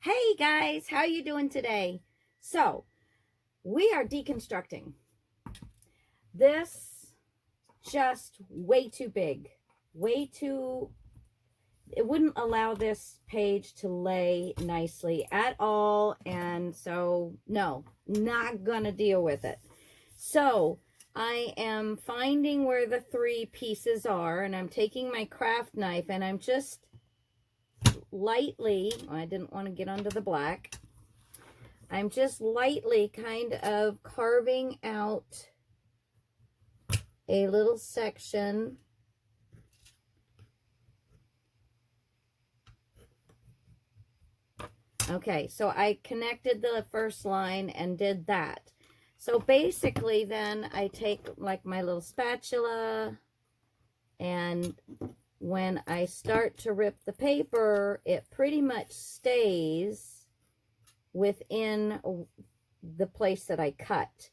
Hey guys, how you doing today? So, we are deconstructing. This just way too big. Way too it wouldn't allow this page to lay nicely at all, and so no, not gonna deal with it. So, I am finding where the three pieces are, and I'm taking my craft knife and I'm just lightly, I didn't want to get onto the black. I'm just lightly kind of carving out a little section. Okay, so I connected the first line and did that. So basically then I take like my little spatula, and when I start to rip the paper, it pretty much stays within the place that I cut.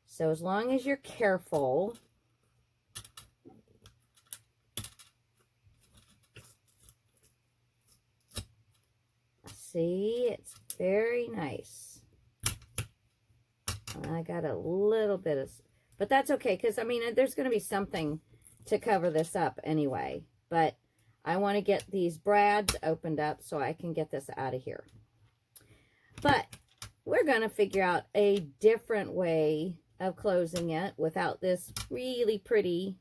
So as long as you're careful, see, it's very nice. I got a little bit of, but that's okay, because I mean, there's going to be something to cover this up anyway. But I want to get these brads opened up so I can get this out of here. But we're going to figure out a different way of closing it without this really pretty.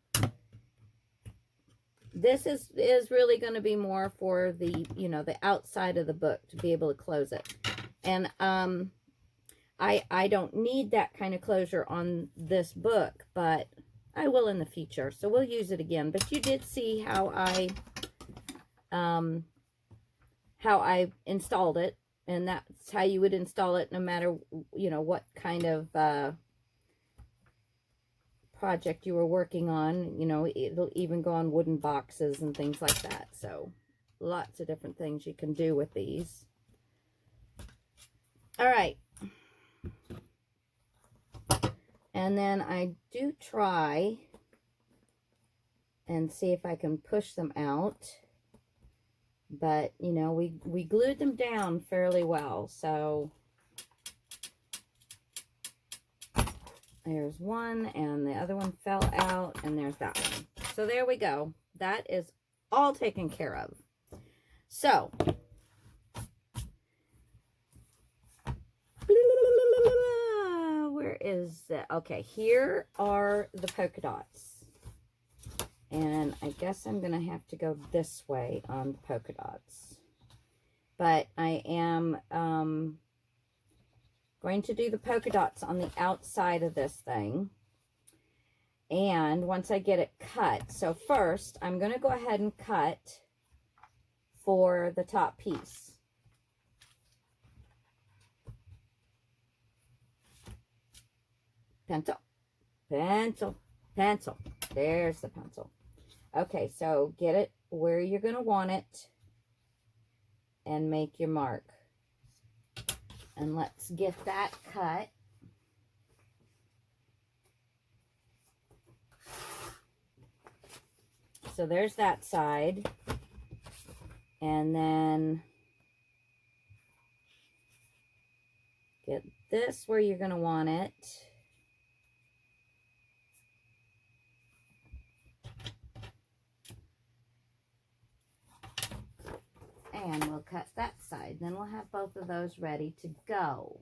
This is really going to be more for the, you know, the outside of the book to be able to close it. And I don't need that kind of closure on this book, but I will in the future. So we'll use it again. But you did see how I installed it, and that's how you would install it no matter, you know, what kind of project you were working on. You know, it'll even go on wooden boxes and things like that. So lots of different things you can do with these. All right. And then I do try and see if I can push them out. But, you know, we glued them down fairly well. So there's one, and the other one fell out, and there's that one. So there we go. That is all taken care of. So where is it? Okay, here are the polka dots. And I guess I'm going to have to go this way on the polka dots. But I am going to do the polka dots on the outside of this thing. And once I get it cut, so first I'm going to go ahead and cut for the top piece. Pencil, pencil, pencil. There's the pencil. Okay, so get it where you're going to want it and make your mark. And let's get that cut. So there's that side. And then get this where you're going to want it. And we'll cut that side. Then we'll have both of those ready to go.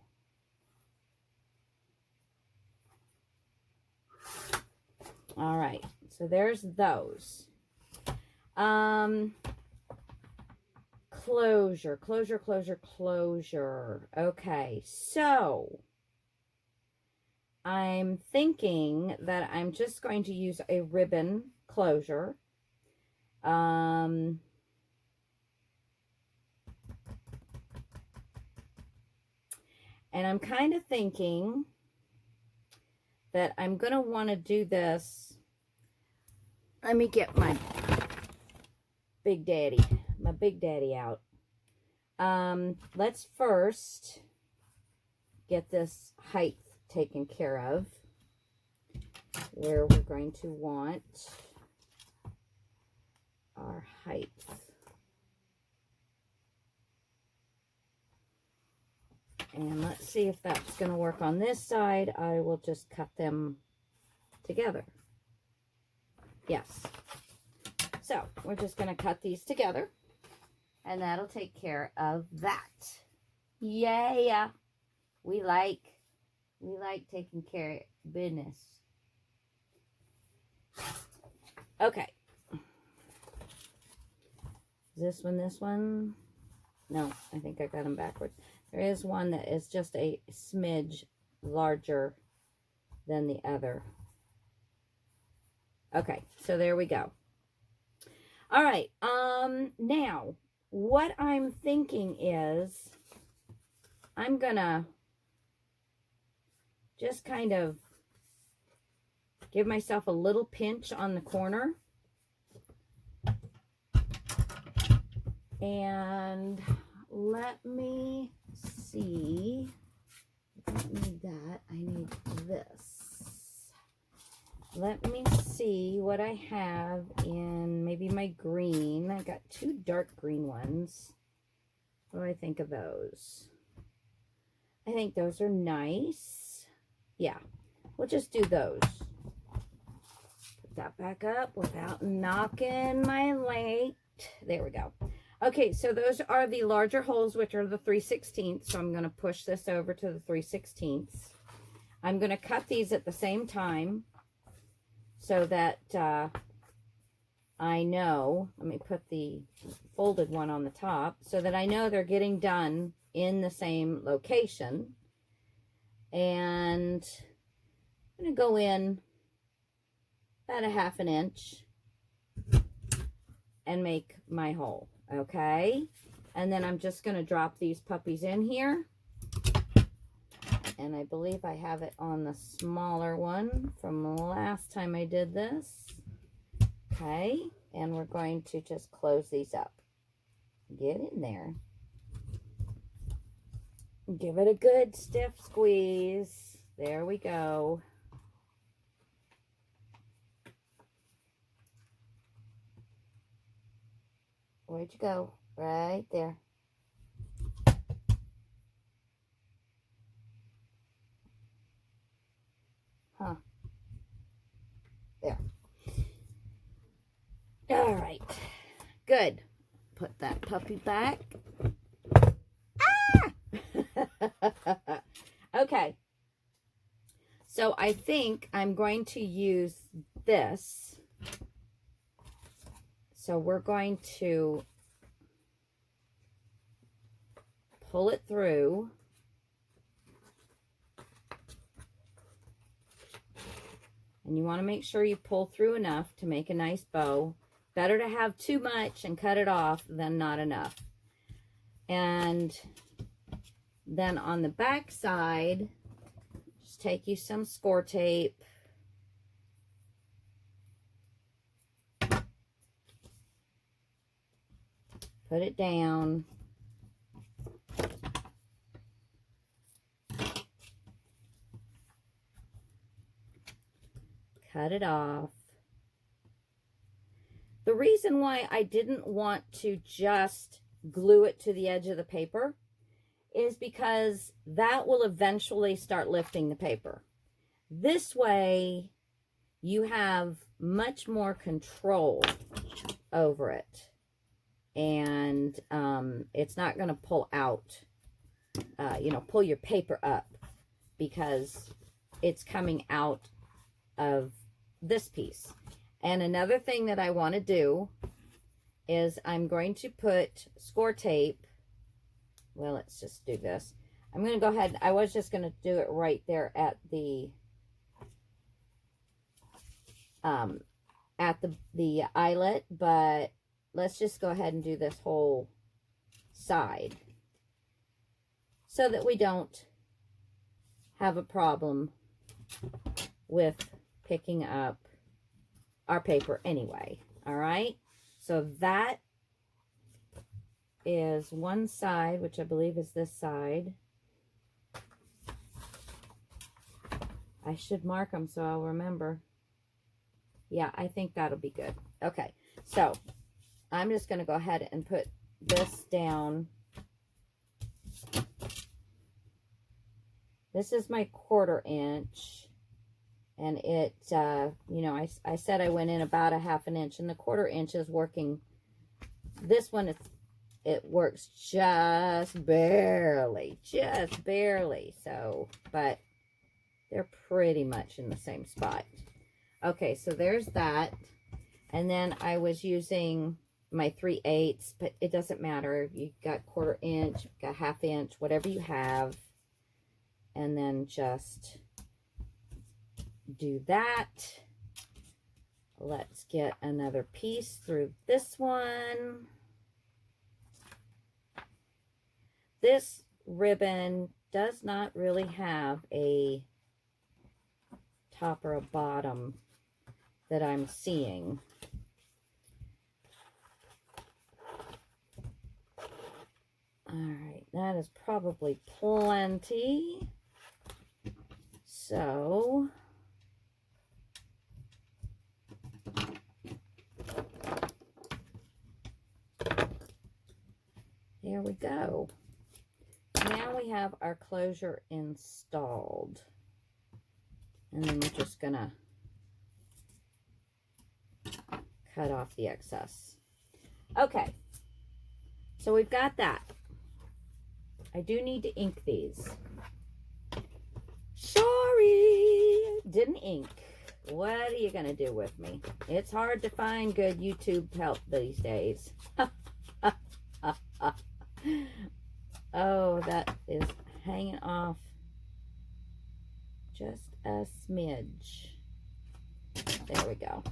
All right, so there's those. Closure, closure, closure, closure. Okay, so I'm thinking that I'm just going to use a ribbon closure. And I'm kind of thinking that I'm going to want to do this. Let me get my big daddy out. Let's first get this height taken care of, where we're going to want our height. And let's see if that's going to work on this side. I will just cut them together. Yes. So we're just going to cut these together, and that'll take care of that. Yeah. We like taking care of business. Okay. Is this one? No, I think I got them backwards. There is one that is just a smidge larger than the other. Okay, so there we go. All right, now what I'm thinking is I'm gonna just kind of give myself a little pinch on the corner. And let me see. I don't need that. I need this. Let me see what I have in maybe my green. I got two dark green ones. What do I think of those? I think those are nice. Yeah, we'll just do those. Put that back up without knocking my light. There we go. Okay, so those are the larger holes, which are the 3/16. So I'm going to push this over to the 3/16. I'm going to cut these at the same time so that I know, let me put the folded one on the top, so that I know they're getting done in the same location. And I'm going to go in about 1/2 inch and make my hole. Okay, and then I'm just going to drop these puppies in here, and I believe I have it on the smaller one from the last time I did this. Okay, and we're going to just close these up. Get in there. Give it a good stiff squeeze. There we go. Where'd you go? Right there. Huh. There. All right. Good. Put that puppy back. Ah! Okay. So I think I'm going to use this. So we're going to pull it through. And you want to make sure you pull through enough to make a nice bow. Better to have too much and cut it off than not enough. And then on the back side, just take you some score tape. Put it down. Cut it off. The reason why I didn't want to just glue it to the edge of the paper is because that will eventually start lifting the paper. This way, you have much more control over it. And it's not going to pull out, pull your paper up, because it's coming out of this piece. And another thing that I want to do is I'm going to put score tape. Well, let's just do this. I'm going to go ahead. I was just going to do it right there at the eyelet, but let's just go ahead and do this whole side so that we don't have a problem with picking up our paper anyway. All right, so that is one side, which I believe is this side. I should mark them so I'll remember. Yeah, I think that'll be good. Okay, so I'm just going to go ahead and put this down This is my 1/4 inch. And it, you know, I said I went in about a 1/2 inch, and the 1/4 inch is working. This one, it works just barely. So, but they're pretty much in the same spot. Okay, so there's that. And then I was using my 3/8, but it doesn't matter. You've got 1/4 inch, you've got 1/2 inch, whatever you have. And then just do that. Let's get another piece through this one. This ribbon does not really have a top or a bottom that I'm seeing. All right, that is probably plenty. So there we go. Now we have our closure installed. And then we're just gonna cut off the excess. Okay, so we've got that. I do need to ink these. Sorry, didn't ink. What are you gonna do with me? It's hard to find good YouTube help these days. Oh, that is hanging off just a smidge. There we go.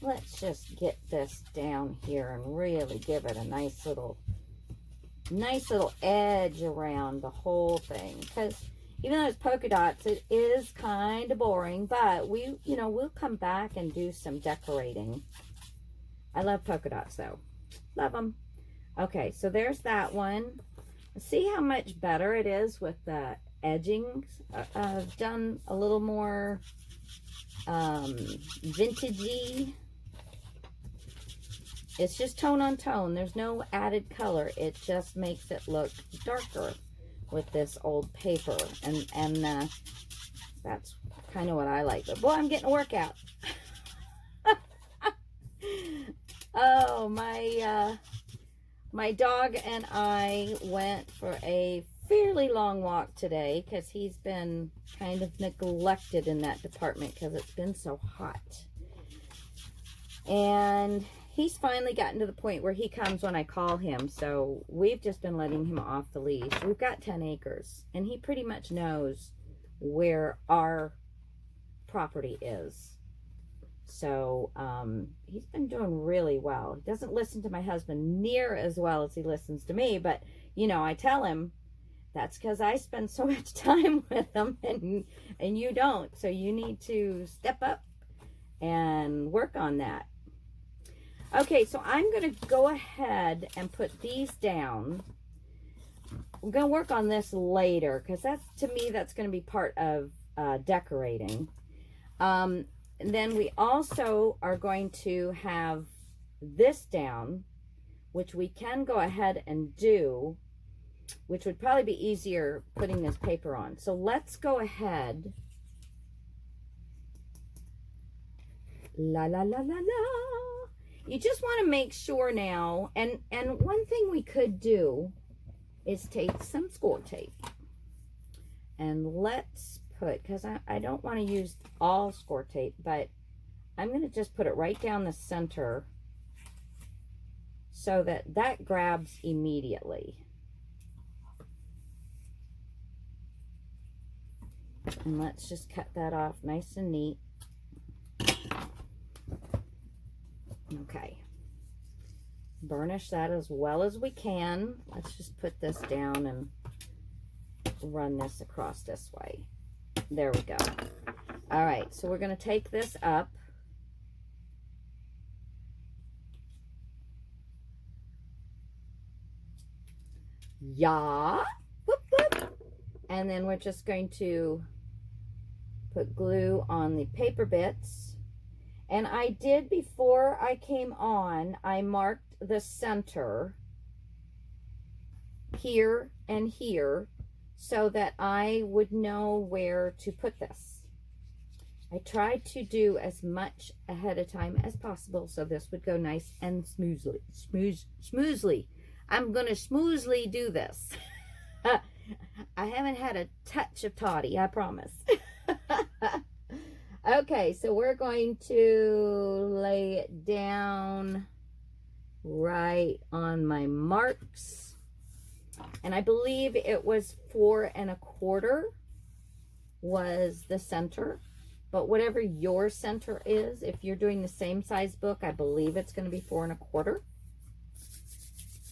Let's just get this down here and really give it a nice little edge around the whole thing. Because even though it's polka dots, it is kind of boring, but we'll come back and do some decorating. I love polka dots though. Love them. Okay, so there's that one. See how much better it is with the edgings. I've done a little more vintagey. It's just tone on tone. There's no added color. It just makes it look darker with this old paper. And that's kind of what I like. But boy, I'm getting a workout. Oh, my dog and I went for a fairly long walk today because he's been kind of neglected in that department because it's been so hot. And he's finally gotten to the point where he comes when I call him. So we've just been letting him off the leash. We've got 10 acres and he pretty much knows where our property is. So he's been doing really well. He doesn't listen to my husband near as well as he listens to me, but I tell him that's because I spend so much time with him and you don't. So you need to step up and work on that. Okay, so I'm going to go ahead and put these down. I'm going to work on this later because to me, that's going to be part of decorating. And then we also are going to have this down, which we can go ahead and do, which would probably be easier putting this paper on. So let's go ahead. La, la, la, la, la. You just want to make sure now, and one thing we could do is take some score tape. And let's put, because I don't want to use all score tape, but I'm going to just put it right down the center so that grabs immediately. And let's just cut that off nice and neat. Okay. Burnish that as well as we can. Let's just put this down and run this across this way. There we go. All right, so we're going to take this up. Yeah. Whoop, whoop. And then we're just going to put glue on the paper bits. And I did, before I came on, I marked the center here and here so that I would know where to put this. I tried to do as much ahead of time as possible so this would go nice and smoothly. Smoothly. I'm going to smoothly do this. I haven't had a touch of toddy, I promise. Okay, so we're going to lay it down right on my marks. And I believe it was 4 1/4 was the center. But whatever your center is, if you're doing the same size book, I believe it's going to be 4 1/4.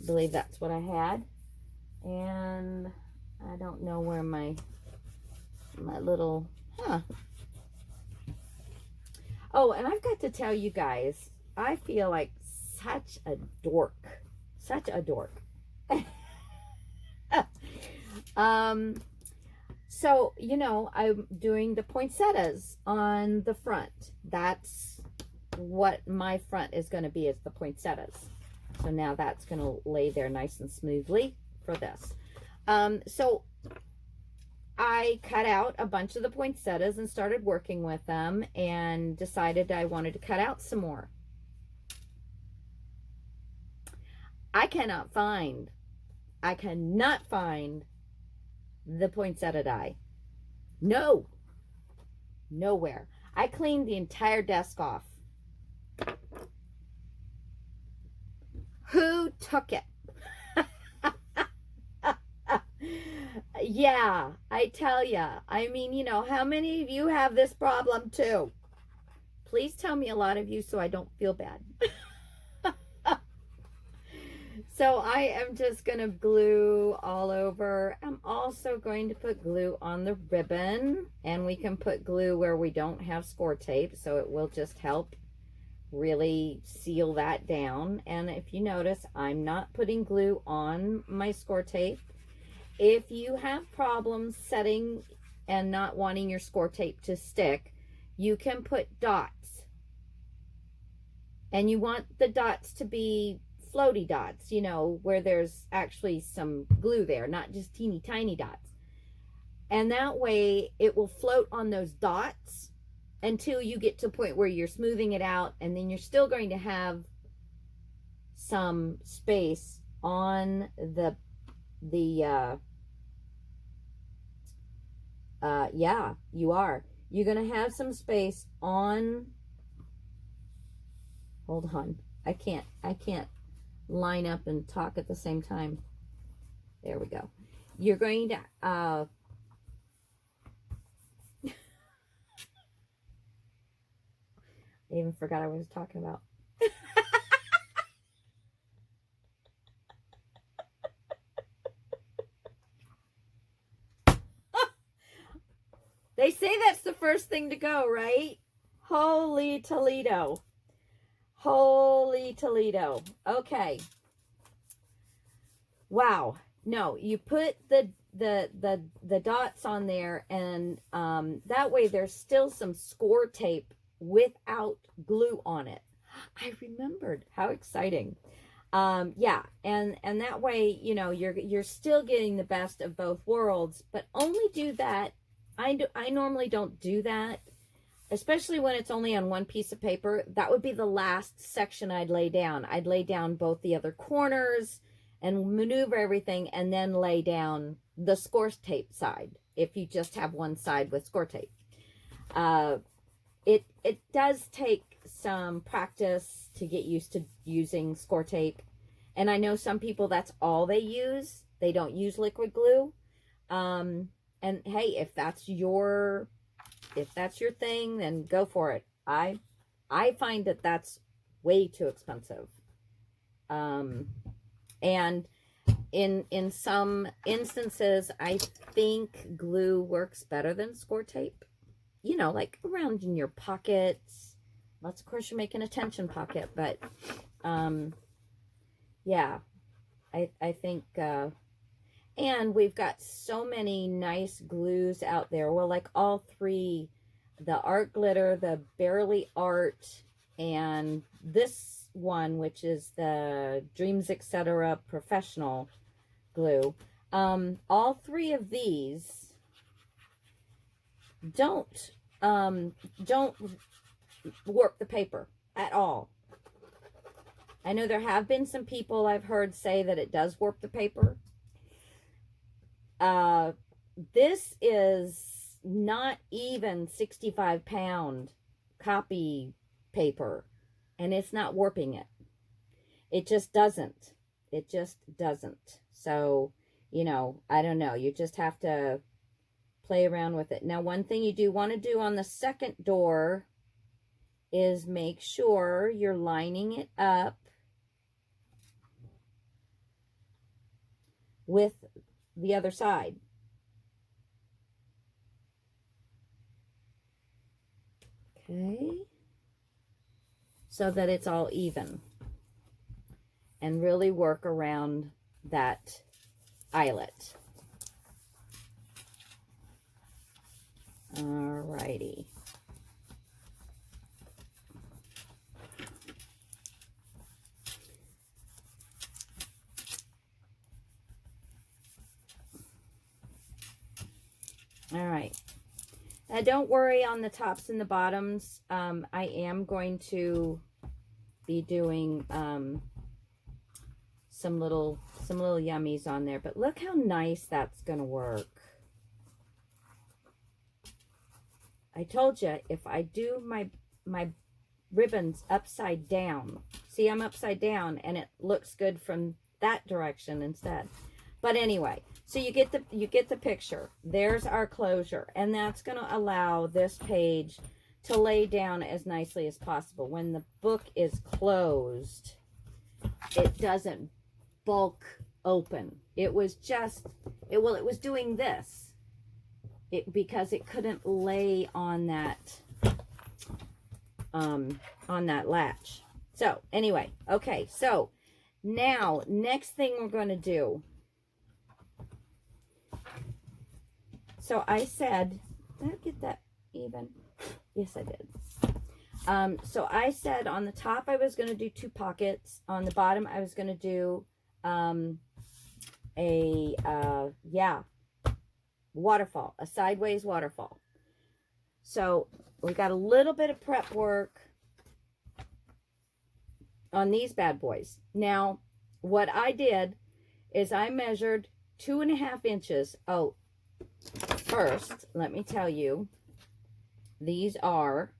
I believe that's what I had. And I don't know where my little, Oh, and I've got to tell you guys, I feel like such a dork. Such a dork. So, you know, I'm doing the poinsettias on the front. That's what my front is going to be, is the poinsettias. So now that's going to lay there nice and smoothly for this. So I cut out a bunch of the poinsettias and started working with them and decided I wanted to cut out some more. I cannot find the poinsettia die. No, nowhere. I cleaned the entire desk off. Who took it? Yeah, I tell ya. I mean, you know, how many of you have this problem too? Please tell me a lot of you so I don't feel bad. So I am just going to glue all over. I'm also going to put glue on the ribbon, and we can put glue where we don't have score tape, so it will just help really seal that down. And if you notice, I'm not putting glue on my score tape. If you have problems setting and not wanting your score tape to stick, you can put dots. And you want the dots to be floaty dots, you know, where there's actually some glue there, not just teeny tiny dots. And that way it will float on those dots until you get to a point where you're smoothing it out, and then you're still going to have some space on yeah, you are. You're going to have some space on, hold on, I can't line up and talk at the same time. There we go. You're going to I even forgot I was talking about. They say that's the first thing to go, right? Holy Toledo. Holy Toledo. Okay. Wow. No, you put the dots on there, and that way there's still some score tape without glue on it. I remembered. How exciting. Yeah, and that way, you know, you're still getting the best of both worlds, but only do that. I normally don't do that, especially when it's only on one piece of paper. That would be the last section I'd lay down. I'd lay down both the other corners and maneuver everything, and then lay down the score tape side if you just have one side with score tape. It does take some practice to get used to using score tape, and I know some people that's all they use. They don't use liquid glue. And hey, if that's your thing, then go for it. I find that that's way too expensive. And in some instances, I think glue works better than score tape. You know, like around in your pockets. Unless, of course, you're making a tension pocket. But, yeah, I think, and we've got so many nice glues out there. Well, like all three, the Art Glitter, the Barely Art, and this one, which is the Dreams Etc. Professional glue. All three of these don't warp the paper at all. I know there have been some people I've heard say that it does warp the paper. This is not even 65-pound copy paper, and it's not warping it. It just doesn't. It just doesn't. So, you know, I don't know. You just have to play around with it. Now, one thing you do want to do on the second door is make sure you're lining it up with the other side. Okay. So that it's all even. And really work around that eyelet. Alrighty. All right. Now don't worry on the tops and the bottoms. I am going to be doing some little yummies on there, but look how nice that's going to work. I told you, if I do my ribbons upside down, see, I'm upside down and it looks good from that direction instead. But anyway, so you get the picture. There's our closure, and that's going to allow this page to lay down as nicely as possible. When the book is closed, it doesn't bulk open. It was just, it was doing this. Because it couldn't lay on that latch. So anyway, okay, so now next thing we're going to do. So I said, did I get that even? Yes, I did. So I said on the top I was going to do 2 pockets. On the bottom I was going to do waterfall, a sideways waterfall. So we got a little bit of prep work on these bad boys. Now, what I did is I measured 2.5 inches. Oh, first, let me tell you, these are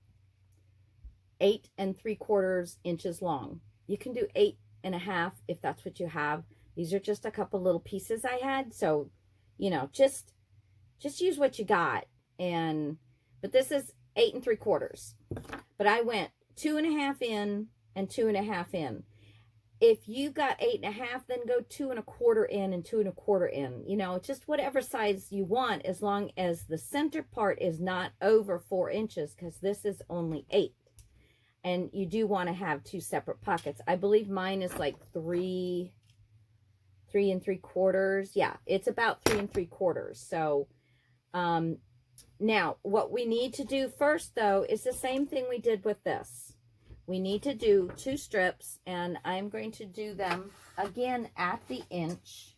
8 3/4 inches long. You can do 8.5 if that's what you have. These are just a couple little pieces I had, so you know, just use what you got. But this is 8 3/4. But I went 2.5 in and 2.5 in. If you got 8.5, then go 2 1/4 in and 2 1/4 in. You know, just whatever size you want, as long as the center part is not over 4 inches, because this is only 8. And you do want to have 2 separate pockets. I believe mine is like 3 3/4. Yeah, it's about 3 3/4. So, now what we need to do first, though, is the same thing we did with this. We need to do 2 strips, and I'm going to do them again at the inch.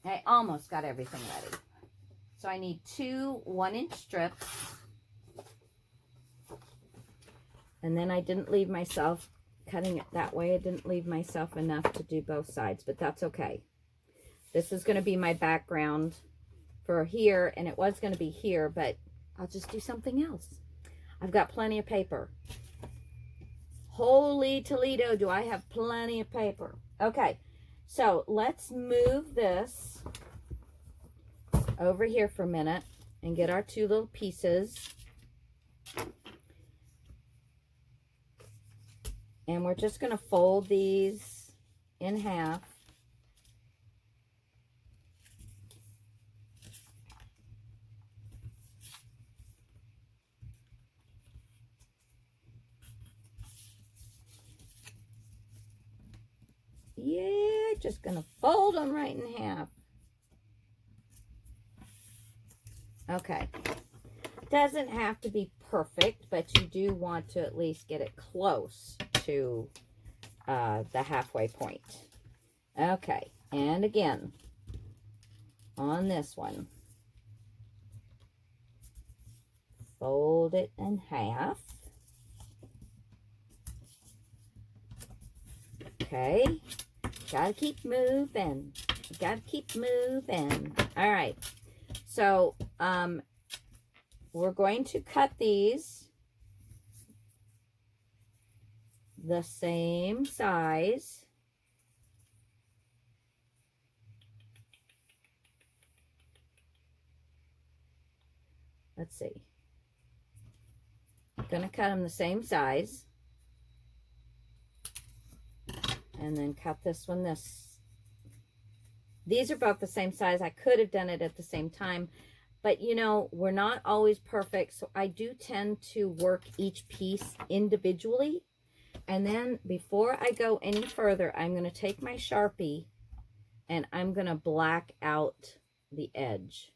I almost got everything ready. So I need 2 1-inch strips. And then I didn't leave myself, cutting it that way, I didn't leave myself enough to do both sides, but that's okay. This is going to be my background for here, and it was going to be here, but I'll just do something else. I've got plenty of paper. Holy Toledo, do I have plenty of paper. Okay, so let's move this over here for a minute and get our 2 little pieces. And we're just going to fold these in half. Yeah, just going to fold them right in half. Okay. Doesn't have to be perfect, but you do want to at least get it close to the halfway point. Okay, and again, on this one, fold it in half. Okay, gotta keep moving. Gotta keep moving. All right, so we're going to cut these the same size. Let's see. I'm going to cut them the same size. And then cut this one this. These are both the same size. I could have done it at the same time. But, you know, we're not always perfect. So I do tend to work each piece individually. And then before I go any further, I'm going to take my Sharpie and I'm going to black out the edge.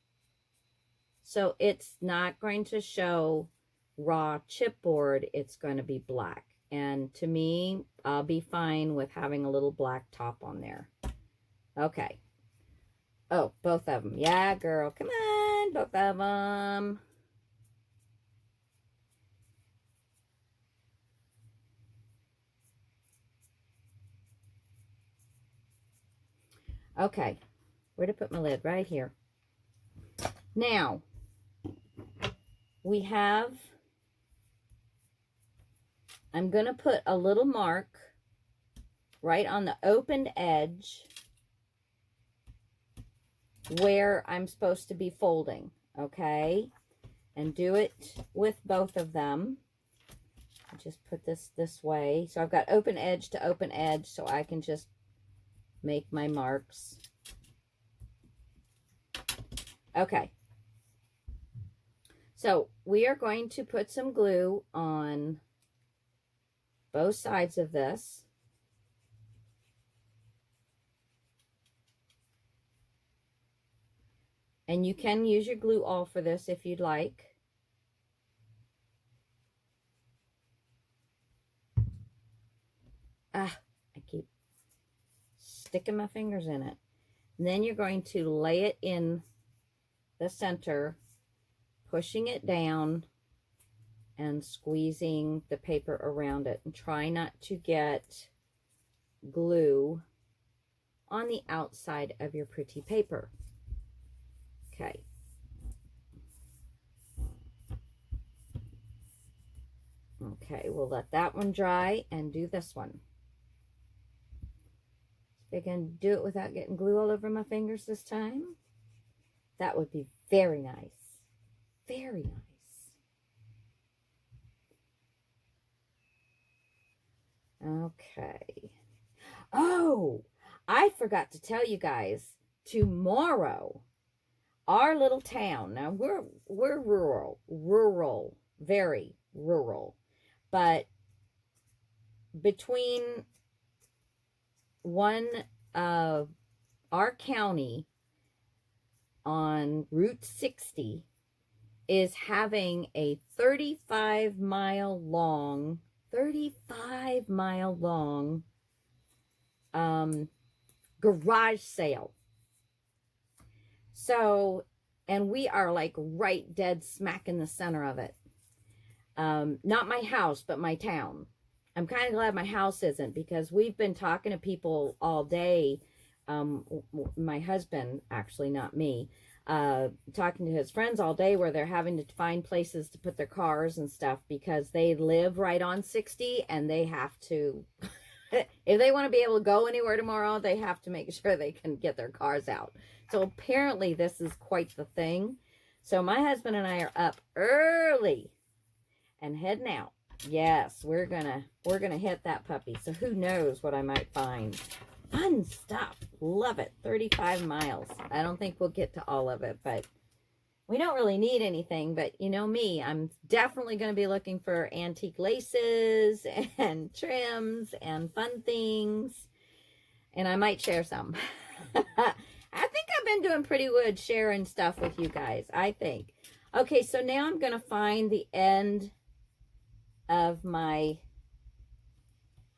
So it's not going to show raw chipboard. It's going to be black. And to me, I'll be fine with having a little black top on there. Okay. Oh, both of them. Yeah, girl. Come on, both of them. Okay. Where to put my lid? Right here. Now, we have, I'm going to put a little mark right on the opened edge where I'm supposed to be folding, okay? And do it with both of them. Just put this way. So I've got open edge to open edge, so I can just make my marks. Okay. So we are going to put some glue on both sides of this. And you can use your glue all for this if you'd like. I keep sticking my fingers in it. And then you're going to lay it in the center, pushing it down and squeezing the paper around it. And try not to get glue on the outside of your pretty paper. Okay. Okay, we'll let that one dry and do this one. If I can do it without getting glue all over my fingers this time, that would be very nice. Very nice. Okay. Oh, I forgot to tell you guys, tomorrow, our little town, now we're rural, very rural, but between one of our county on Route 60 is having a 35 mile long garage sale. So, and we are like right dead smack in the center of it. Not my house, but my town. I'm kind of glad my house isn't, because we've been talking to people all day. My husband, actually, not me, talking to his friends all day where they're having to find places to put their cars and stuff because they live right on 60 and they have to, if they want to be able to go anywhere tomorrow, they have to make sure they can get their cars out. So apparently this is quite the thing. So my husband and I are up early and heading out. Yes, we're gonna hit that puppy. So who knows what I might find. Fun stuff. Love it. 35 miles. I don't think we'll get to all of it, but we don't really need anything. But you know me, I'm definitely going to be looking for antique laces and trims and fun things. And I might share some. I think I've been doing pretty good sharing stuff with you guys, I think. Okay, so now I'm going to find the end of my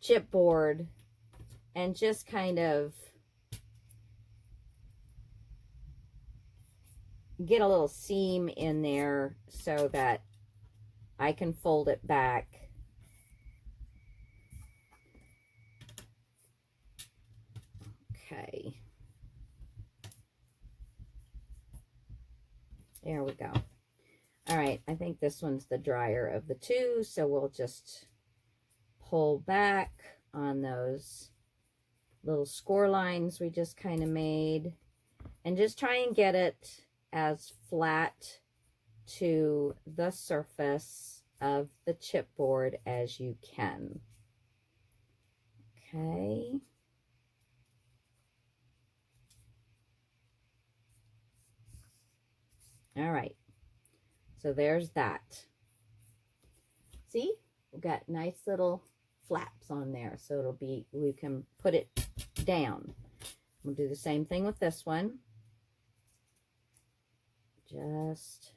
chipboard and just kind of get a little seam in there so that I can fold it back. Okay. There we go. All right, I think this one's the drier of the two, so we'll just pull back on those little score lines we just kind of made and just try and get it as flat to the surface of the chipboard as you can. Okay. All right. So there's that. See? We've got nice little flaps on there. So it'll be, we can put it down. We'll do the same thing with this one. Just,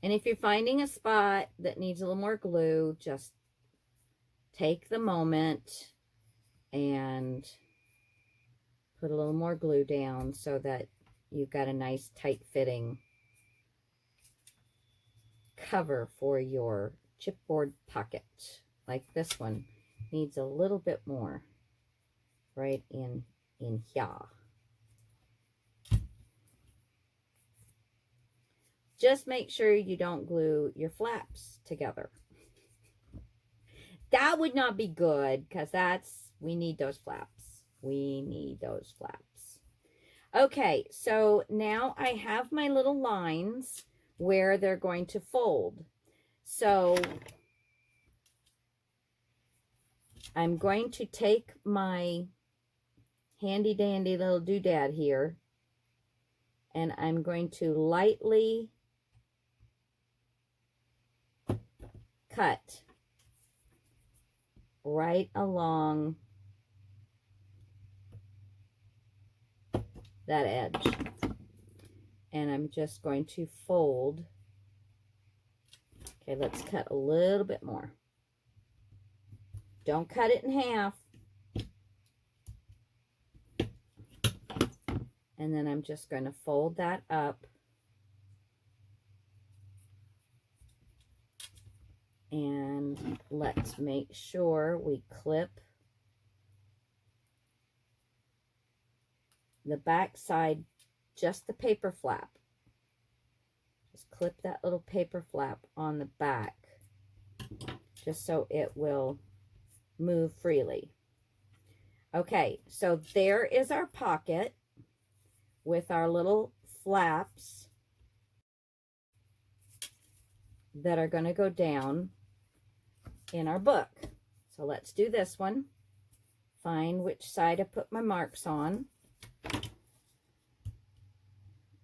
and if you're finding a spot that needs a little more glue, just take the moment and put a little more glue down so that you've got a nice tight fitting cover for your chipboard pocket. Like this one needs a little bit more right in here. Just make sure you don't glue your flaps together. That would not be good because we need those flaps. We need those flaps. Okay, so now I have my little lines where they're going to fold. So I'm going to take my handy dandy little doodad here and I'm going to lightly cut right along that edge. And I'm just going to fold. Okay, let's cut a little bit more. Don't cut it in half. And then I'm just going to fold that up. And let's make sure we clip the back side, just the paper flap. Just clip that little paper flap on the back, just so it will move freely. Okay, so there is our pocket with our little flaps that are going to go down in our book. So let's do this one. Find which side I put my marks on.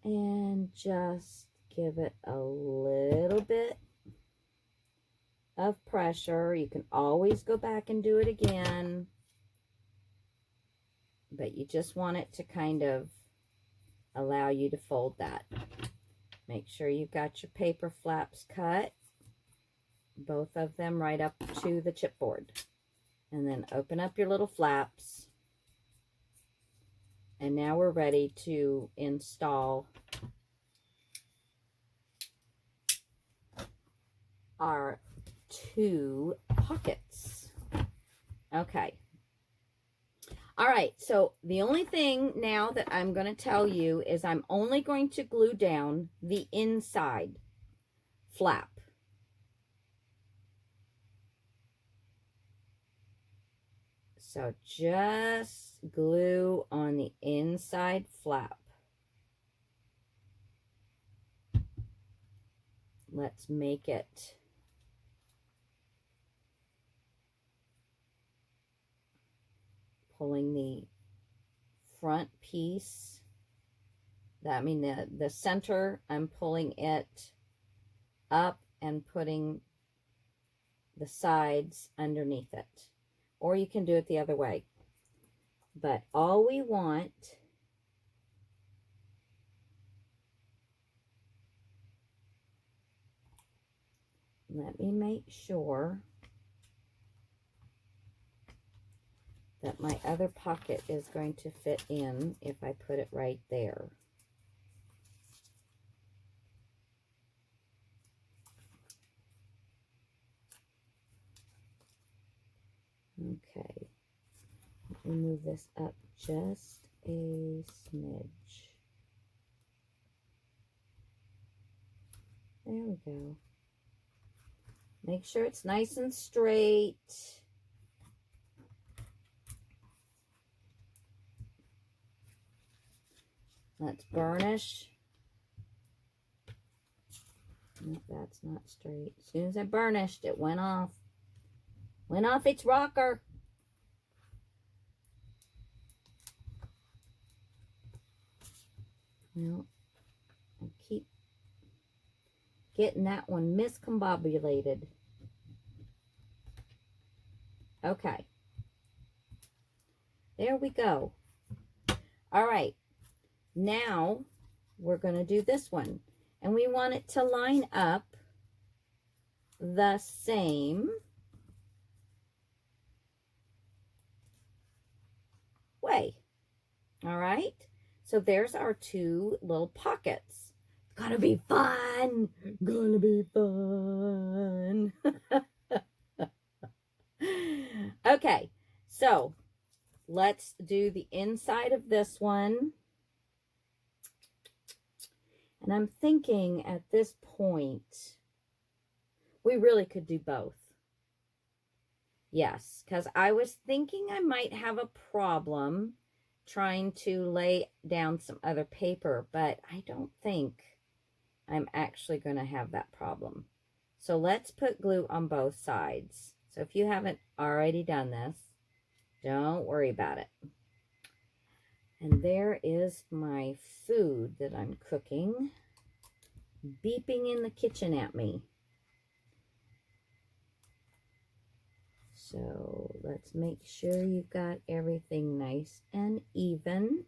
And just give it a little bit of pressure. You can always go back and do it again. But you just want it to kind of allow you to fold that. Make sure you've got your paper flaps cut. Both of them right up to the chipboard. And then open up your little flaps. And now we're ready to install our two pockets. Okay. All right, so the only thing now that I'm going to tell you is I'm only going to glue down the inside flap. So just glue on the inside flap. Let's make it pulling the front piece, that I mean the center, I'm pulling it up and putting the sides underneath it. Or you can do it the other way. But all we want . let me make sure that my other pocket is going to fit in if I put it right there. Okay, let me move this up just a smidge. There we go. Make sure it's nice and straight. Let's burnish. Nope, that's not straight. As soon as I burnished, it went off. Went off its rocker. Well, I keep getting that one miscombobulated. Okay. There we go. All right. Now we're going to do this one. And we want it to line up the same way. All right. So there's our two little pockets. Gonna be fun. Gonna be fun. Okay. So let's do the inside of this one. And I'm thinking at this point, we really could do both. Yes, because I was thinking I might have a problem trying to lay down some other paper, but I don't think I'm actually going to have that problem. So let's put glue on both sides. So if you haven't already done this, don't worry about it. And there is my food that I'm cooking, beeping in the kitchen at me. So let's make sure you've got everything nice and even.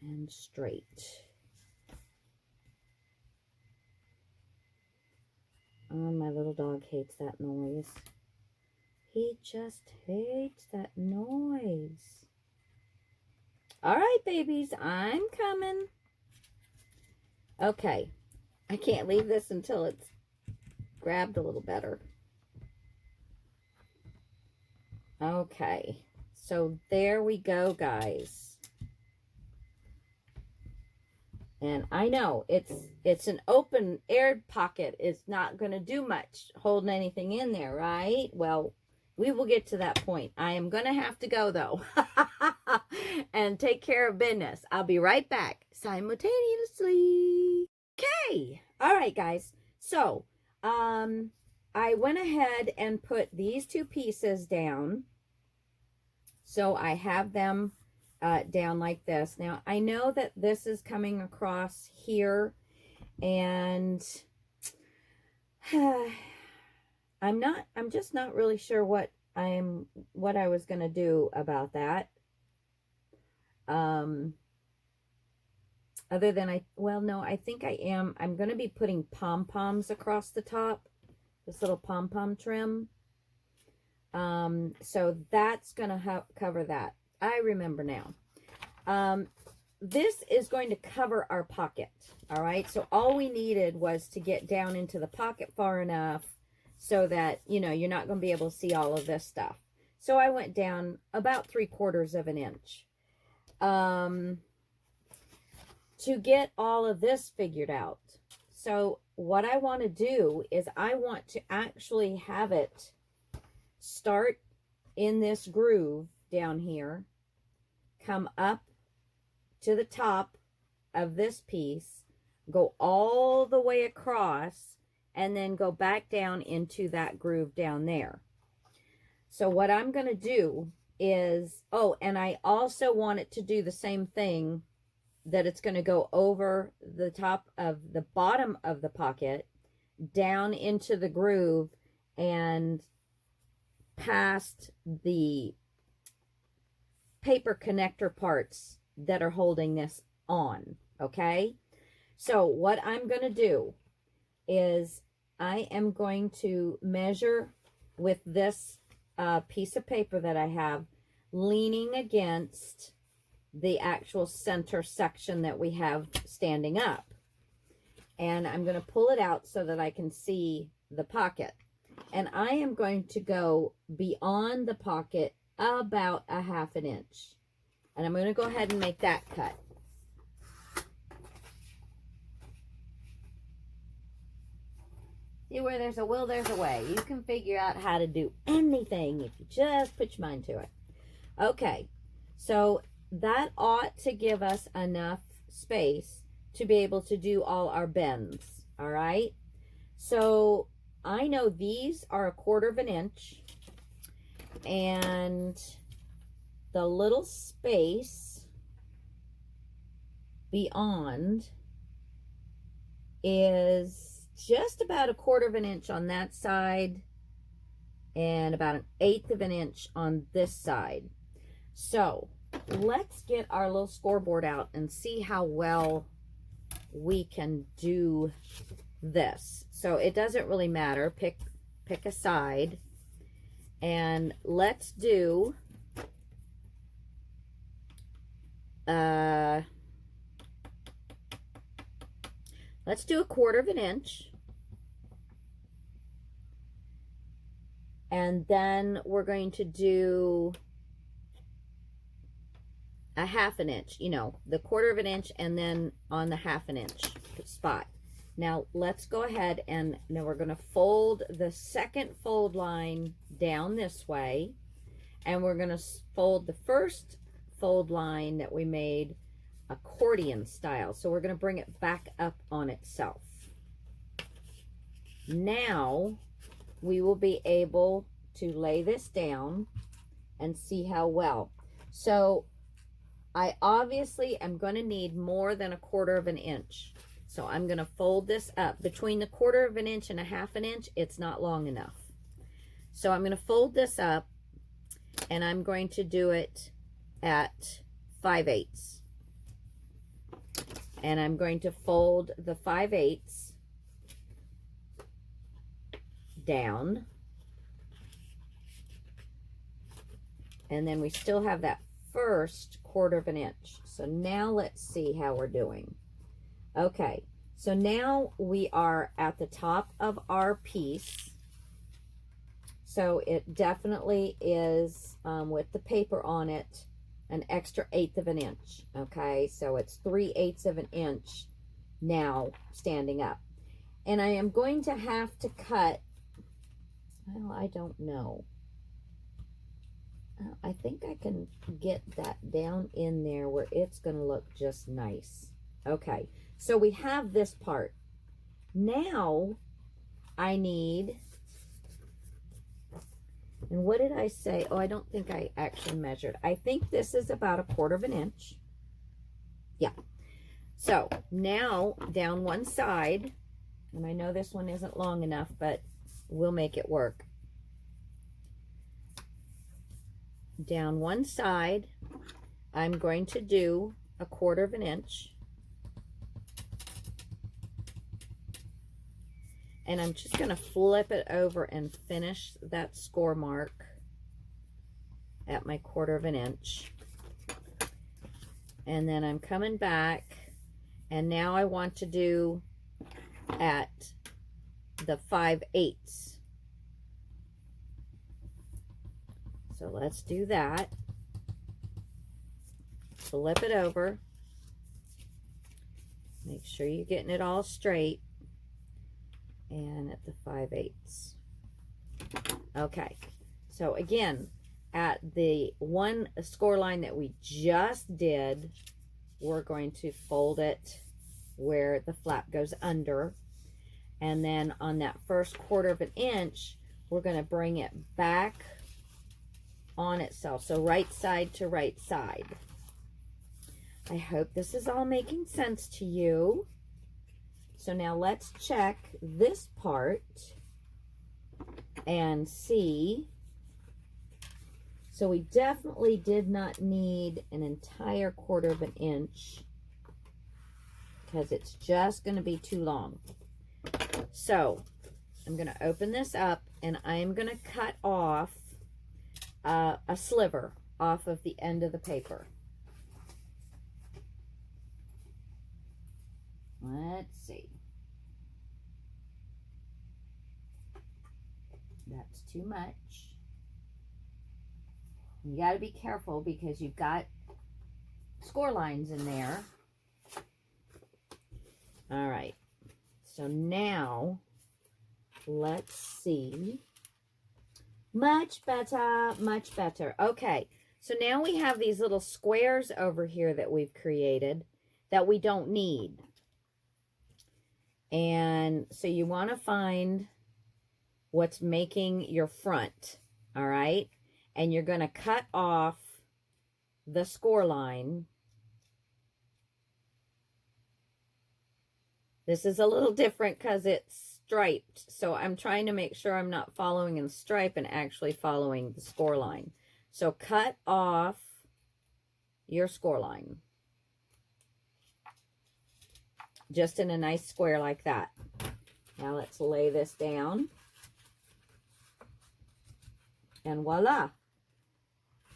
And straight. Oh, my little dog hates that noise. He just hates that noise. All right, babies, I'm coming. Okay, I can't leave this until it's grabbed a little better. Okay, so there we go, guys. And I know it's an open air pocket. It's not going to do much holding anything in there, right? Well, we will get to that point. I am going to have to go, though, and take care of business. I'll be right back simultaneously. Okay. All right, guys. So, I went ahead and put these two pieces down. So I have them down like this. Now, I know that this is coming across here, and I'm just not really sure what I was going to do about that. Other than I think I'm going to be putting pom-poms across the top, this little pom-pom trim. So that's going to cover that. I remember now. This is going to cover our pocket. All right. So all we needed was to get down into the pocket far enough so that, you're not going to be able to see all of this stuff. So I went down about 3/4 of an inch. To get all of this figured out. So what I want to do is I want to actually have it start in this groove down here, come up to the top of this piece, go all the way across, and then go back down into that groove down there. So what I'm going to do is, and I also want it to do the same thing, that it's going to go over the top of the bottom of the pocket, down into the groove, and past the paper connector parts that are holding this on. okay? So what I'm going to do is I am going to measure with this piece of paper that I have leaning against the actual center section that we have standing up. And I'm going to pull it out so that I can see the pocket. And I am going to go beyond the pocket about a 1/2 inch. And I'm going to go ahead and make that cut. See, where there's a will, there's a way. You can figure out how to do anything if you just put your mind to it. Okay, so that ought to give us enough space to be able to do all our bends, all right? So I know these are 1/4 inch, and the little space beyond is just about 1/4 inch on that side and about 1/8 inch on this side. So let's get our little scoreboard out and see how well we can do this. So it doesn't really matter. Pick a side, and let's do let's do 1/4 inch. And then we're going to do a 1/2 inch, you know, the 1/4 inch, and then on the 1/2 inch spot. Now let's go ahead and now we're going to fold the second fold line down this way, and we're going to fold the first fold line that we made accordion style. So we're going to bring it back up on itself. Now we will be able to lay this down and see how well. So I obviously am going to need more than 1/4 inch. So I'm going to fold this up. Between the 1/4 inch and a 1/2 inch, it's not long enough. So I'm going to fold this up, and I'm going to do it at 5/8. And I'm going to fold the 5/8 down. And then we still have that first 1/4 inch. So now let's see how we're doing. Okay, so now we are at the top of our piece. So it definitely is, with the paper on it, an extra 1/8 inch. Okay, so it's 3/8 inch now standing up. And I am going to have to cut, well, I don't know. I think I can get that down in there where it's going to look just nice. Okay, so we have this part. Now I need, and what did I say? Oh, I don't think I actually measured. I think this is about 1/4 inch. Yeah. So now down one side, and I know this one isn't long enough, but we'll make it work. Down one side, I'm going to do 1/4 inch. And I'm just going to flip it over and finish that score mark at my 1/4 inch. And then I'm coming back, and now I want to do at the 5/8. So let's do that. Flip it over. Make sure you're getting it all straight. And at the 5/8. Okay. So again, at the one score line that we just did, we're going to fold it where the flap goes under. And then on that first 1/4 inch, we're going to bring it back on itself. So right side to right side. I hope this is all making sense to you. So now let's check this part and see. So we definitely did not need an entire 1/4 inch. because it's just going to be too long. So I'm going to open this up, and I am going to cut off a sliver off of the end of the paper. Let's see. That's too much. You got to be careful because you've got score lines in there. All right. So now, let's see. Much better, much better. Okay. So now we have these little squares over here that we've created that we don't need. And so you want to find what's making your front, all right? And you're going to cut off the score line. This is a little different because it's striped, so I'm trying to make sure I'm not following in stripe and actually following the score line. So cut off your score line. Just in a nice square like that. Now let's lay this down. And voila.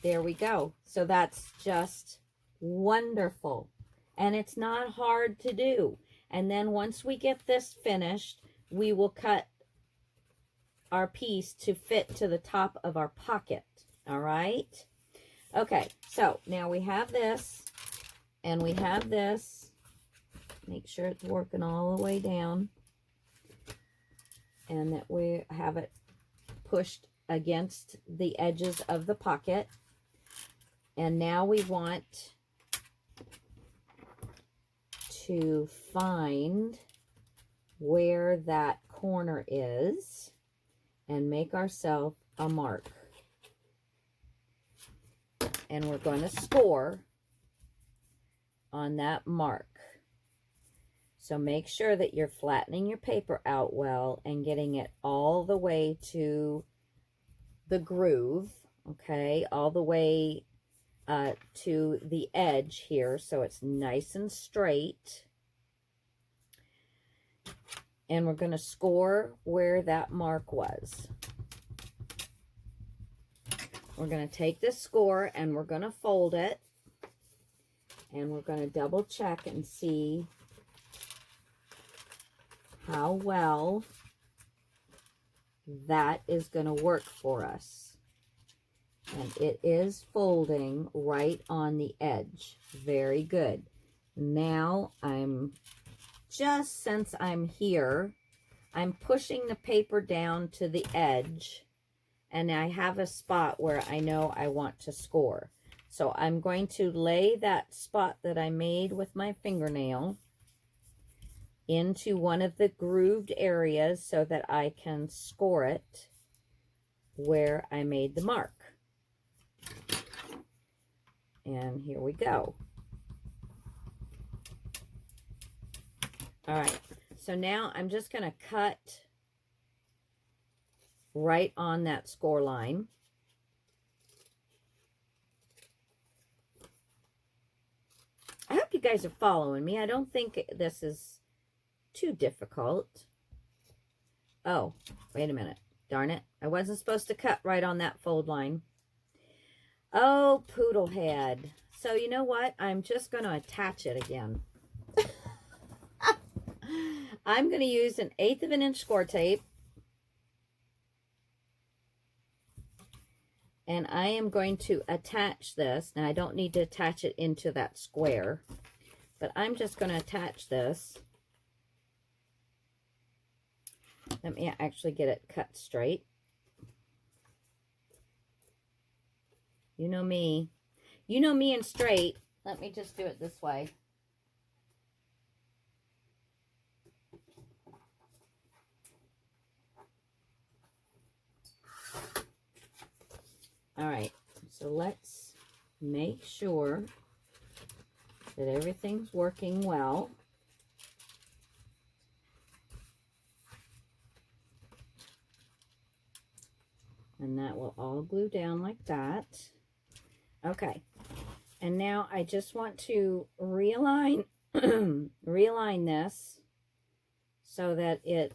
There we go. So that's just wonderful. And it's not hard to do. And then once we get this finished, we will cut our piece to fit to the top of our pocket. All right? Okay, so now we have this, and we have this. Make sure it's working all the way down, and that we have it pushed against the edges of the pocket. And now we want to find where that corner is and make ourselves a mark. And we're going to score on that mark. So make sure that you're flattening your paper out well and getting it all the way to the groove, okay? All the way to the edge here, so it's nice and straight. And we're going to score where that mark was. We're going to take this score and we're going to fold it. And we're going to double check and see how well that is going to work for us. And it is folding right on the edge. Very good. Now since I'm here, I'm pushing the paper down to the edge, and I have a spot where I know I want to score. So I'm going to lay that spot that I made with my fingernail into one of the grooved areas so that I can score it where I made the mark. And here we go. All right, so now I'm just going to cut right on that score line. I hope you guys are following me. I don't think this is too difficult. Oh, wait a minute. Darn it. I wasn't supposed to cut right on that fold line. Oh, poodle head. So you know what? I'm just going to attach it again. I'm going to use 1/8 of an inch score tape. And I am going to attach this. Now, I don't need to attach it into that square, but I'm just going to attach this. Let me actually get it cut straight. You know me. You know me and straight. Let me just do it this way. All right, so let's make sure that everything's working well. And that will all glue down like that. Okay, and now I just want to realign realign this so that it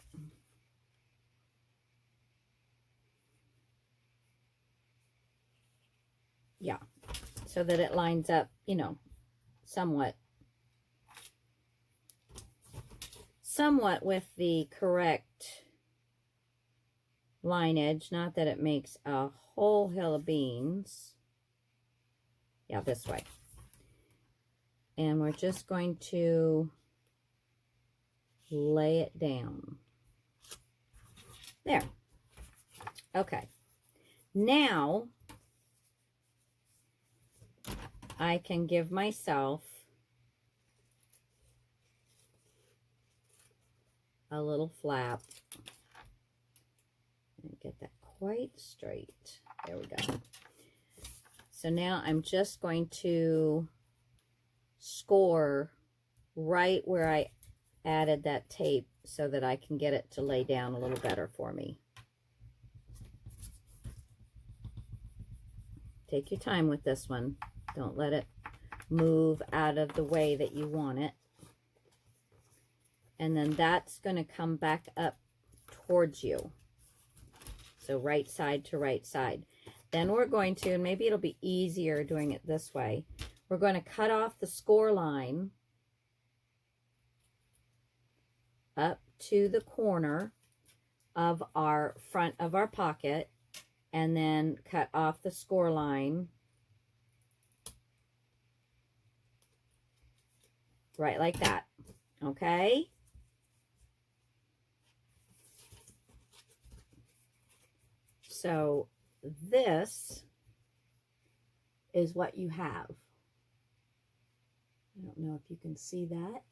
so that it lines up, you know, somewhat with the correct lineage. Not that it makes a whole hill of beans. Yeah, this way. And we're just going to lay it down. There. Okay. Now, I can give myself a little flap. And get that quite straight. There we go. So now I'm just going to score right where I added that tape so that I can get it to lay down a little better for me. Take your time with this one. Don't let it move out of the way that you want it. And then that's going to come back up towards you. So right side to right side. Then we're going to, and maybe it'll be easier doing it this way, we're going to cut off the score line up to the corner of our front of our pocket, and then cut off the score line right like that. Okay? So this is what you have. I don't know if you can see that.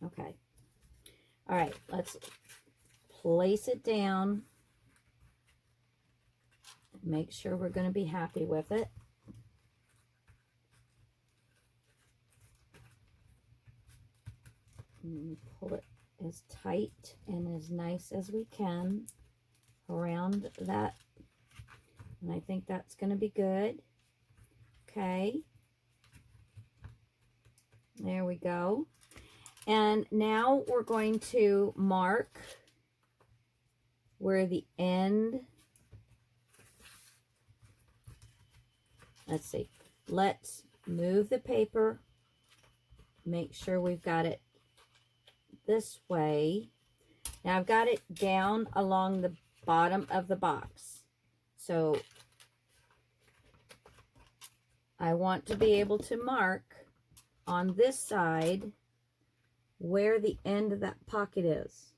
Okay. All right, let's place it down. Make sure we're going to be happy with it. And pull it as tight and as nice as we can around that. And I think that's going to be good. Okay. There we go. And now we're going to mark where the end, let's see, let's move the paper, make sure we've got it this way. Now I've got it down along the bottom of the box. So I want to be able to mark on this side where the end of that pocket is.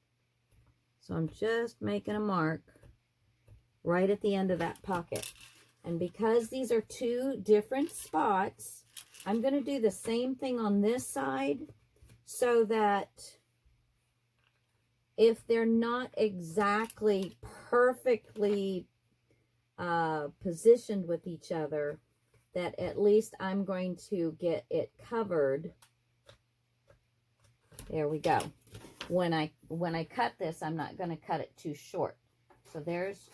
So I'm just making a mark right at the end of that pocket. And because these are two different spots, I'm going to do the same thing on this side so that if they're not exactly perfectly positioned with each other, that at least I'm going to get it covered. There we go. When I cut this, I'm not going to cut it too short. So there's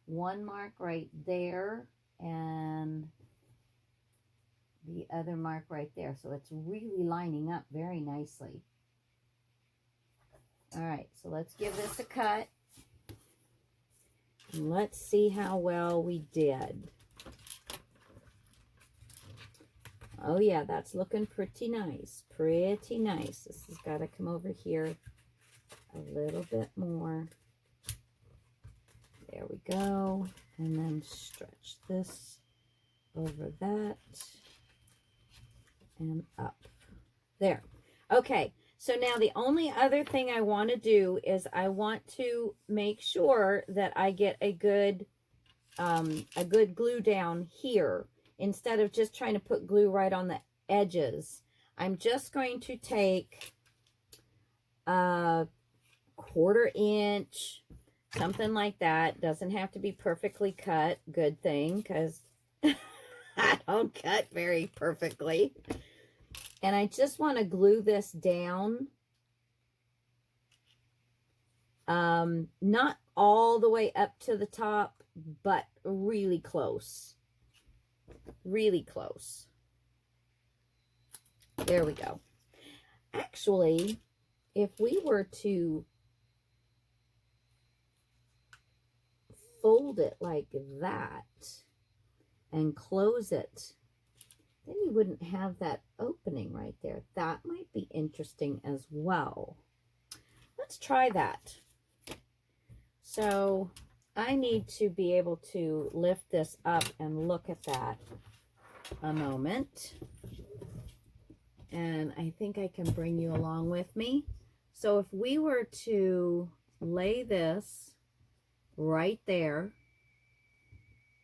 one mark right there and the other mark right there. So it's really lining up very nicely. All right, so let's give this a cut. And let's see how well we did. Oh yeah, that's looking pretty nice. Pretty nice. This has got to come over here a little bit more. There we go. And then stretch this over that and up. There. Okay. So now the only other thing I want to do is I want to make sure that I get a good glue down here. Instead of just trying to put glue right on the edges, I'm just going to take a 1/4 inch, something like that. Doesn't have to be perfectly cut. Good thing, because I don't cut very perfectly. And I just want to glue this down. Not all the way up to the top, but really close. Really close. There we go. actually, if we were to fold it like that and close it, then you wouldn't have that opening right there. That might be interesting as well. Let's try that. So I need to be able to lift this up and look at that a moment. And I think I can bring you along with me. So if we were to lay this right there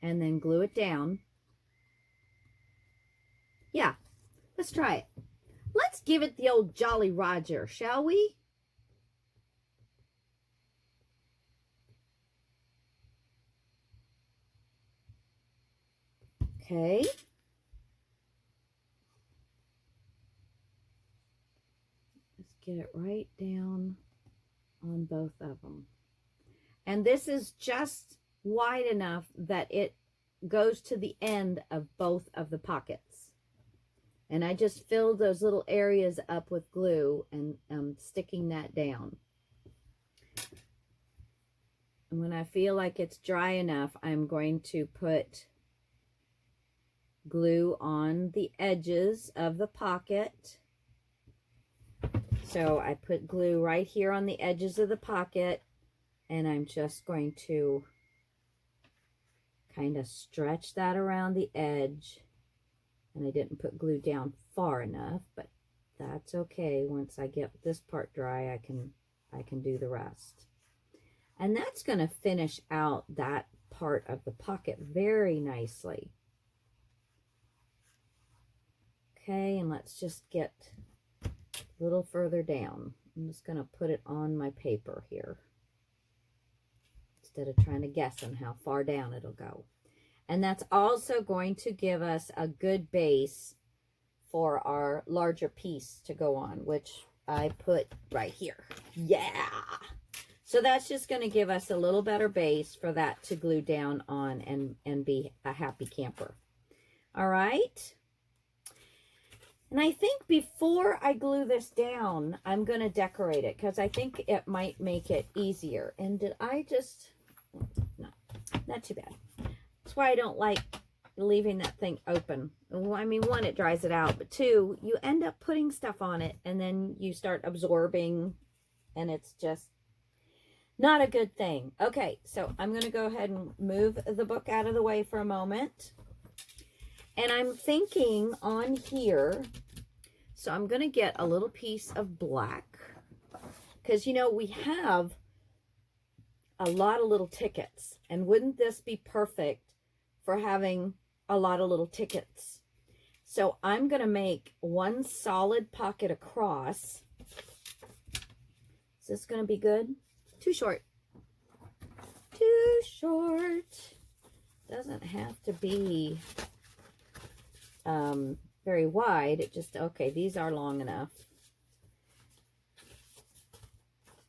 and then glue it down. Yeah, let's try it. Let's give it the old Jolly Roger, shall we? Okay. Let's get it right down on both of them. And this is just wide enough that it goes to the end of both of the pockets. And I just filled those little areas up with glue and I'm sticking that down. And when I feel like it's dry enough, I'm going to put glue on the edges of the pocket. So I put glue right here on the edges of the pocket, and I'm just going to kind of stretch that around the edge. And I didn't put glue down far enough, but that's okay. Once I get this part dry, I can do the rest. And that's going to finish out that part of the pocket very nicely. Okay, and let's just get a little further down. I'm just going to put it on my paper here instead of trying to guess on how far down it'll go. And that's also going to give us a good base for our larger piece to go on, which I put right here. Yeah! So that's just going to give us a little better base for that to glue down on and be a happy camper. All right? And I think before I glue this down, I'm going to decorate it because I think it might make it easier. And did I just... No, not too bad. That's why I don't like leaving that thing open. I mean, one, it dries it out, but two, you end up putting stuff on it and then you start absorbing and it's just not a good thing. Okay, so I'm going to go ahead and move the book out of the way for a moment. And I'm thinking on here, so I'm going to get a little piece of black because, you know, we have a lot of little tickets. And wouldn't this be perfect for having a lot of little tickets? So I'm going to make one solid pocket across. Is this going to be good? Too short. Too short. Doesn't have to be very wide. It just, okay, these are long enough.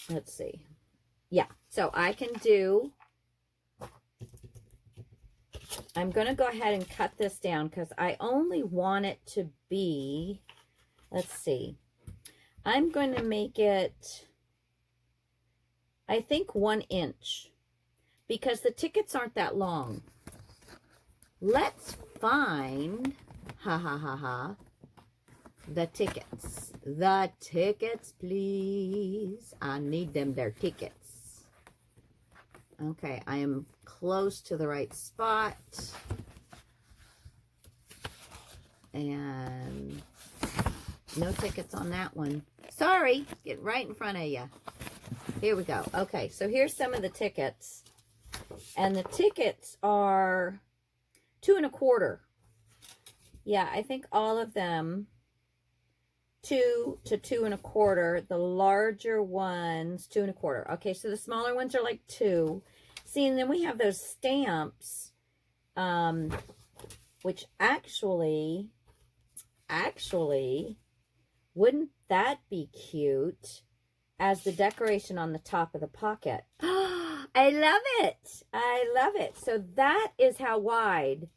Let's see. Yeah, so I can do, I'm going to go ahead and cut this down because I only want it to be, let's see, I'm going to make it, I think 1 inch because the tickets aren't that long. Let's find, the tickets. The tickets, please. I need them, their tickets. Okay, I am close to the right spot. And no tickets on that one. Sorry, get right in front of you. Here we go. Okay, so here's some of the tickets. And the tickets are 2 1/4. Yeah, I think all of them 2 to 2 1/4. The larger ones 2 1/4. Okay, so the smaller ones are like 2. See, and then we have those stamps, which actually, wouldn't that be cute as the decoration on the top of the pocket? I love it. I love it. So that is how wide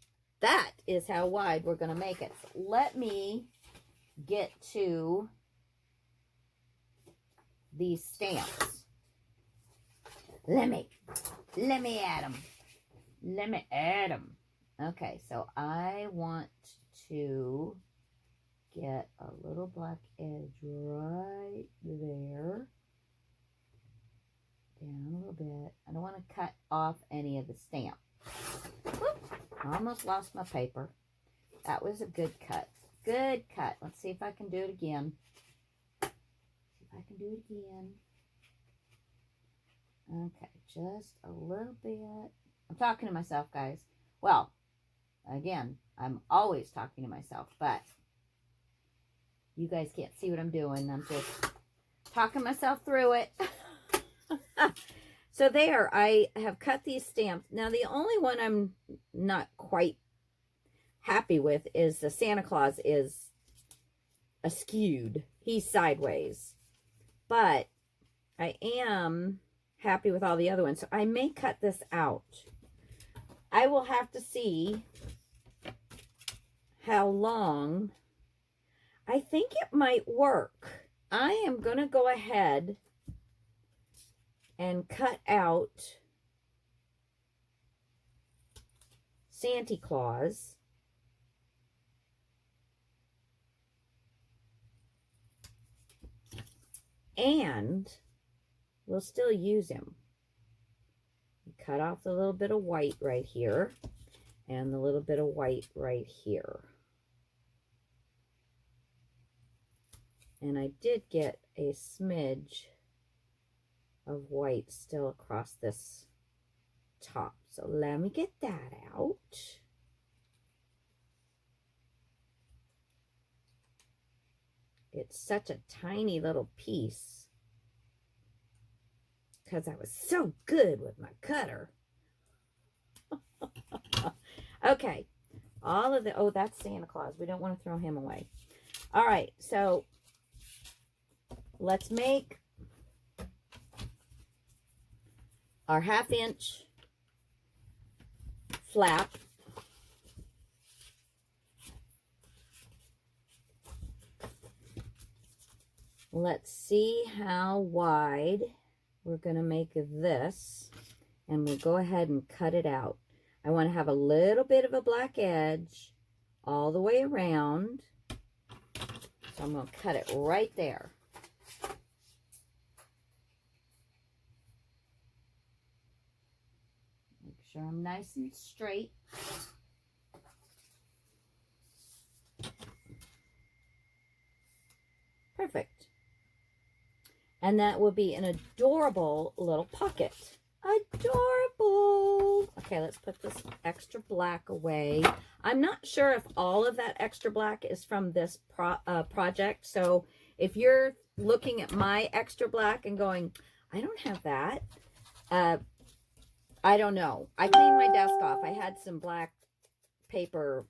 we're going to make it. So let me get to these stamps. Let me add them. Let me add them. Okay, so I want to get a little black edge right there. Down a little bit. I don't want to cut off any of the stamp. Whoop, I almost lost my paper. That was a good cut. Good cut. Let's see if I can do it again. Okay, just a little bit. I'm talking to myself, guys. Well, again, I'm always talking to myself, but you guys can't see what I'm doing. I'm just talking myself through it. So there, I have cut these stamps. Now, the only one I'm not quite happy with is the Santa Claus is askewed. He's sideways. But I am happy with all the other ones. So I may cut this out. I will have to see how long. I think it might work. I am going to go ahead and cut out Santa Claus. And we'll still use him. Cut off the little bit of white right here and the little bit of white right here. And I did get a smidge of white still across this top. So let me get that out. It's such a tiny little piece because I was so good with my cutter. Okay, all of the, oh, that's Santa Claus. We don't want to throw him away. All right, so let's make our 1/2 inch flap. Let's see how wide we're going to make this, and we'll go ahead and cut it out. I want to have a little bit of a black edge all the way around, so I'm going to cut it right there. Make sure I'm nice and straight. Perfect. And that will be an adorable little pocket. Adorable. Okay, let's put this extra black away. I'm not sure if all of that extra black is from this project. So if you're looking at my extra black and going, I don't have that. I don't know. I cleaned my desk off. I had some black paper.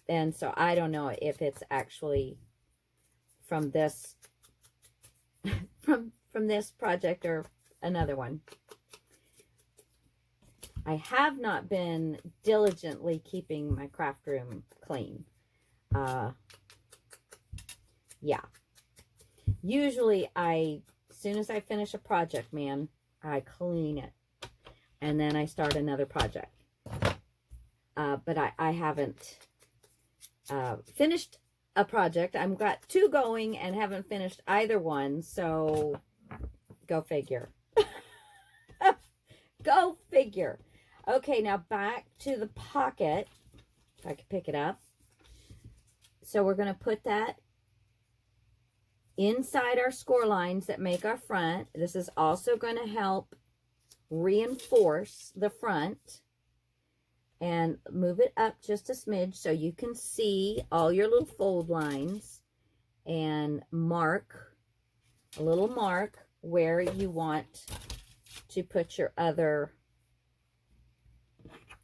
And so I don't know if it's actually from this from this project or another one. I have not been diligently keeping my craft room clean. Yeah. Usually as soon as I finish a project, man, I clean it. And then I start another project. But I haven't finished a project. I've got 2 going and haven't finished either one, so go figure. Go figure. Okay, now back to the pocket. If I could pick it up. So we're going to put that inside our score lines that make our front. This is also going to help reinforce the front. And move it up just a smidge so you can see all your little fold lines, and mark a little mark where you want to put your other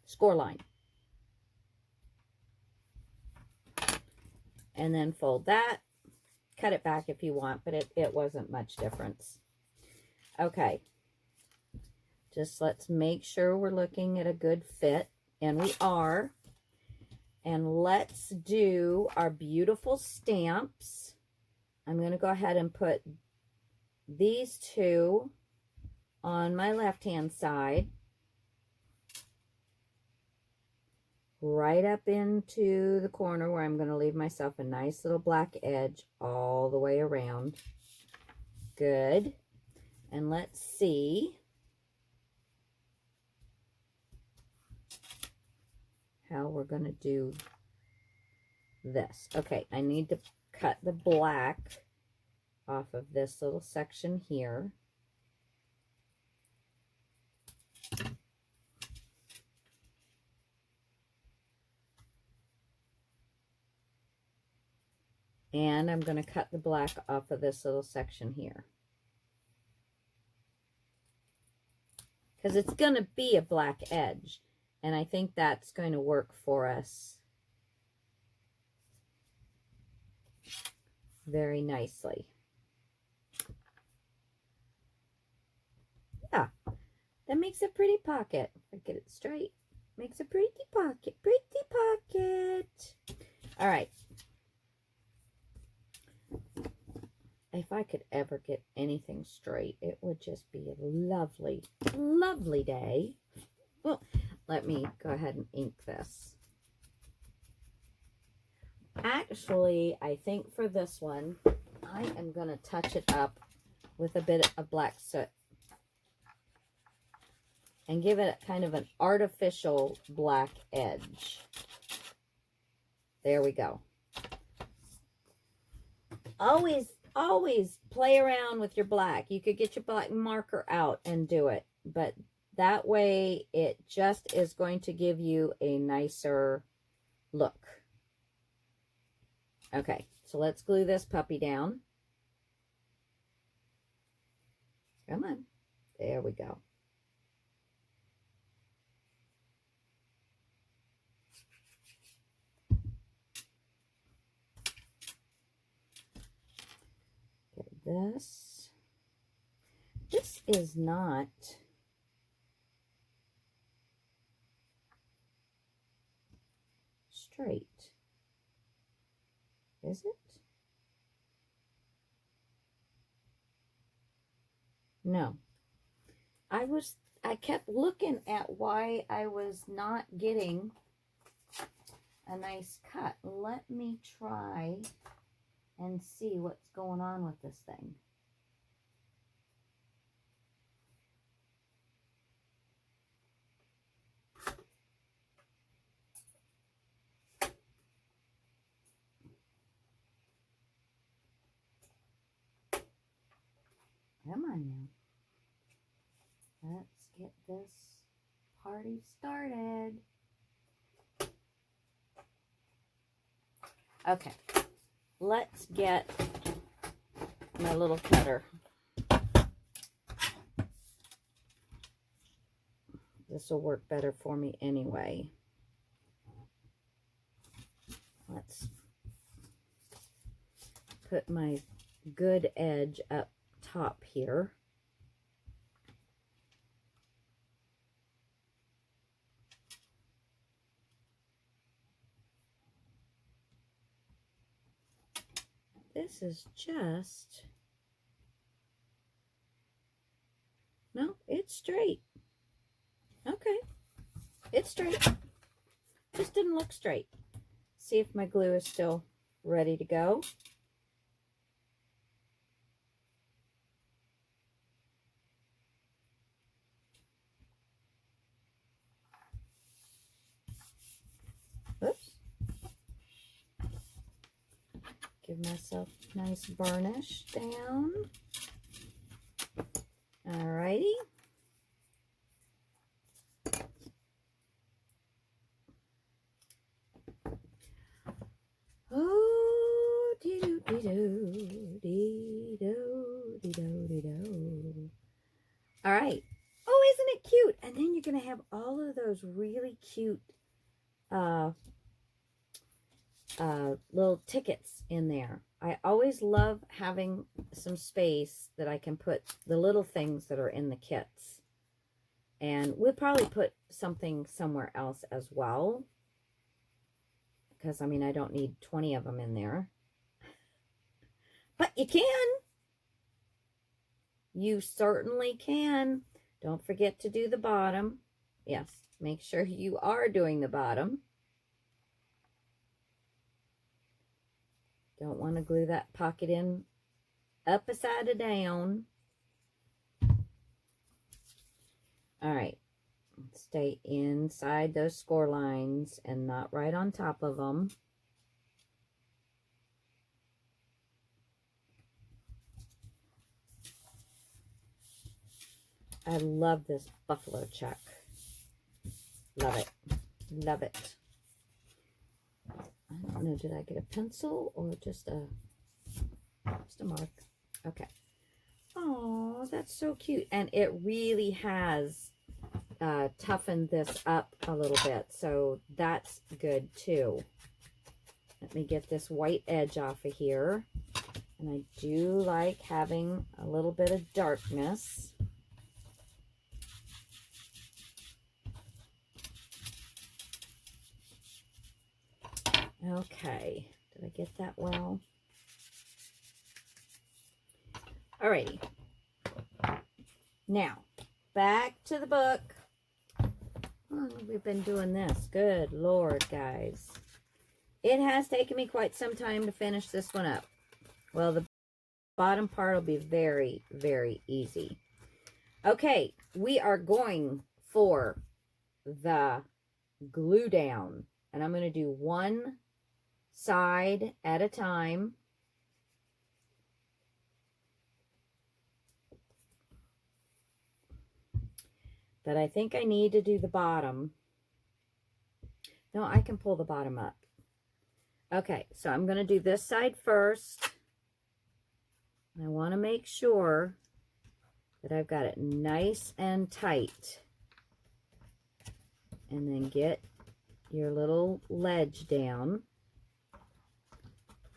score line. And then fold that. Cut it back if you want, but it wasn't much difference. Okay. Just let's make sure we're looking at a good fit. And we are. And let's do our beautiful stamps. I'm going to go ahead and put these two on my left-hand side, right up into the corner where I'm going to leave myself a nice little black edge all the way around. Good. And let's see how we're going to do this. Okay, I need to cut the black off of this little section here. And I'm going to cut the black off of this little section here. Because it's going to be a black edge. And I think that's going to work for us very nicely. Yeah, that makes a pretty pocket. If I get it straight, makes a pretty pocket, pretty pocket. All right. If I could ever get anything straight, it would just be a lovely, lovely day. Well, let me go ahead and ink this. Actually, I think for this one, I am going to touch it up with a bit of black soot and give it kind of an artificial black edge. There we go. Always play around with your black. You could get your black marker out and do it, but that way it just is going to give you a nicer look. Okay, so let's glue this puppy down. Come on. There we go. This is not straight, is it? No. I kept looking at why I was not getting a nice cut. Let me try and see what's going on with this thing. Come on now. Let's get this party started. Okay, let's get my little cutter. This will work better for me anyway. Let's put my good edge up top here. This is just, no, it's straight. Okay, it's straight. Just didn't look straight. See if my glue is still ready to go. Oops. Give myself a nice burnish down. Alrighty. Oh, dee-doo, dee-doo, dee-doo, dee-doo. All right. Oh, isn't it cute? And then you're going to have all of those really cute little tickets in there. I always love having some space that I can put the little things that are in the kits. And we'll probably put something somewhere else as well. Because, I mean, I don't need 20 of them in there. But you can. You certainly can. Don't forget to do the bottom. Yes, make sure you are doing the bottom. Don't want to glue that pocket in upside down. All right. Stay inside those score lines and not right on top of them. I love this buffalo check. Love it. Love it. I don't know, did I get a pencil or just a mark? Okay. Oh, that's so cute. And it really has toughened this up a little bit. So that's good too. Let me get this white edge off of here. And I do like having a little bit of darkness. Okay, did I get that well? Alrighty. Now, back to the book. How long have we been doing this? Good Lord, guys. It has taken me quite some time to finish this one up. Well, the bottom part will be very, very easy. Okay, we are going for the glue down. And I'm going to do one side at a time. But I think I need to do the bottom. No, I can pull the bottom up. Okay, so I'm going to do this side first. I want to make sure that I've got it nice and tight. And then get your little ledge down.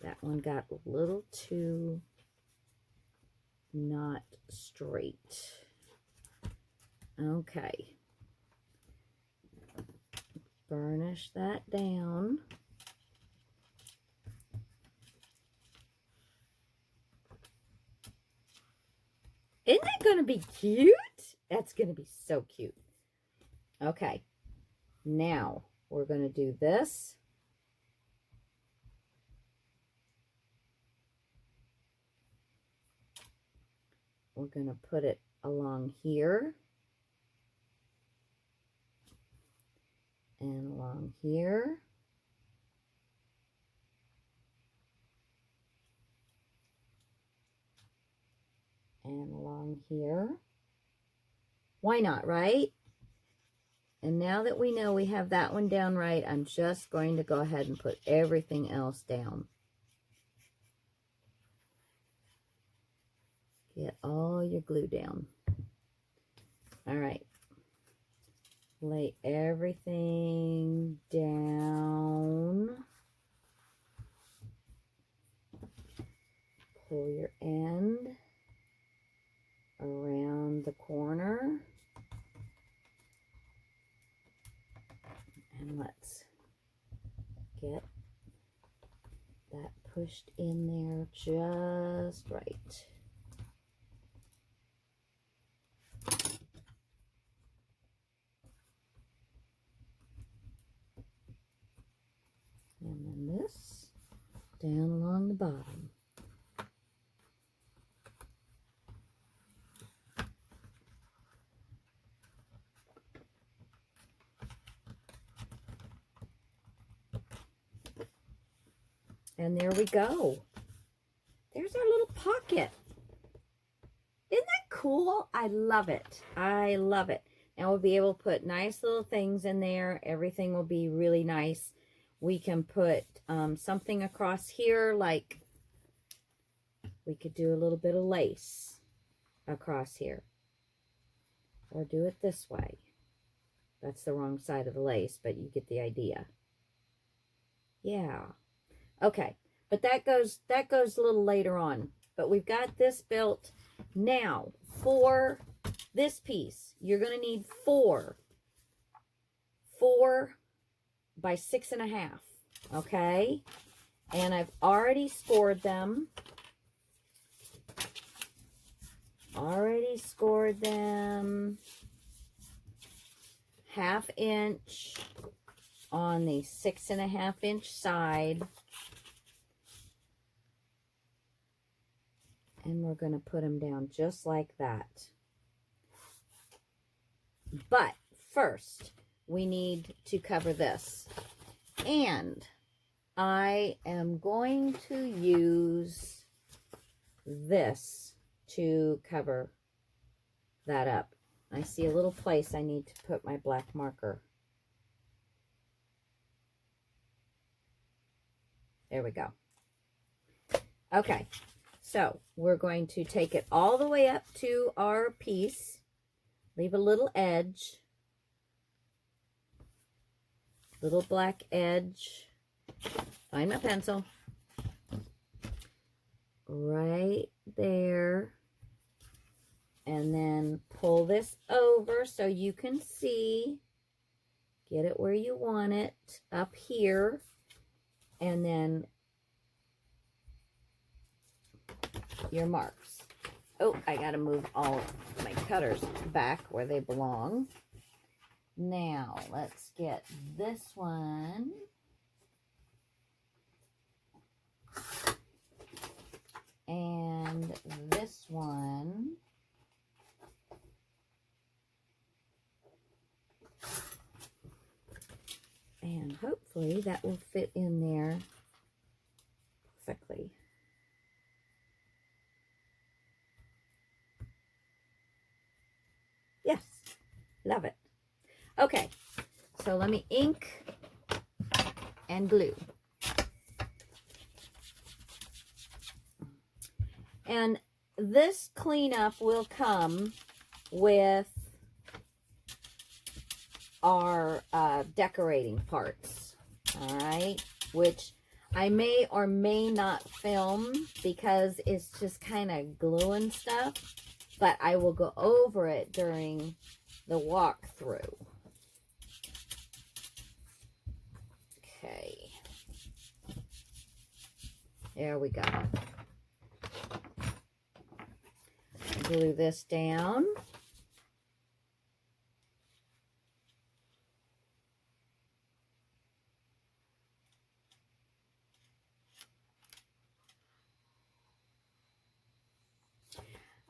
That one got a little too not straight. Okay. Burnish that down. Isn't that going to be cute? That's going to be so cute. Okay. Now, we're going to do this. We're going to put it along here. And along here. And along here. Why not, right? And now that we know we have that one down right, I'm just going to go ahead and put everything else down. Get all your glue down. All right. Lay everything down. Pull your end around the corner. And let's get that pushed in there just right. And then this down along the bottom. And there we go. There's our little pocket. Isn't that cool? I love it. I love it. Now we'll be able to put nice little things in there. Everything will be really nice. We can put something across here, like we could do a little bit of lace across here. Or do it this way. That's the wrong side of the lace, but you get the idea. Yeah. Okay, but that goes a little later on. But we've got this built. Now, for this piece, you're going to need 4 by 6.5, okay? And I've already scored them. Already I scored them 1/2 inch on the 6.5 inch side. And we're going to put them down just like that. But first, we need to cover this. And I am going to use this to cover that up. I see a little place I need to put my black marker. There we go. Okay, so we're going to take it all the way up to our piece, leave a little edge, little black edge, find my pencil, right there, and then pull this over so you can see, get it where you want it, up here, and then your marks. Oh, I gotta move all my cutters back where they belong. Now, let's get this one. And this one. And hopefully that will fit in there perfectly. Yes, love it. Okay, so let me ink and glue. And this cleanup will come with our decorating parts, all right, which I may or may not film because it's just kind of gluing stuff, but I will go over it during the walkthrough. Okay, there we go. Glue this down.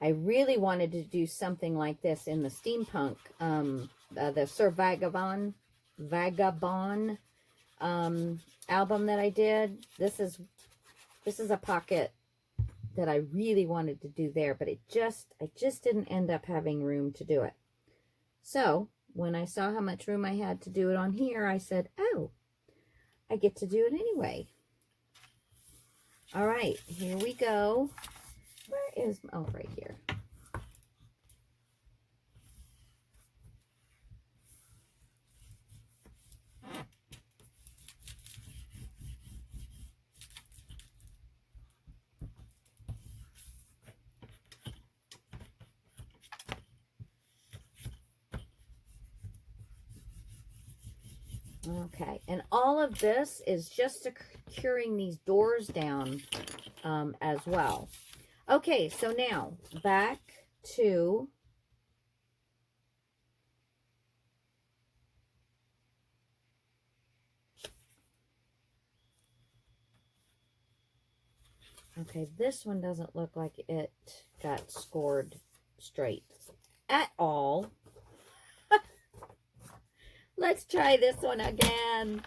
I really wanted to do something like this in the steampunk, the Sir Vagabond album that I did. This is a pocket that I really wanted to do there, but I just didn't end up having room to do it. So when I saw how much room I had to do it on here, I said, oh, I get to do it anyway. All right, here we go. Where is, oh, right here. Okay, and all of this is just securing these doors down as well. Okay, so now back to okay, this one doesn't look like it got scored straight at all. Let's try this one again.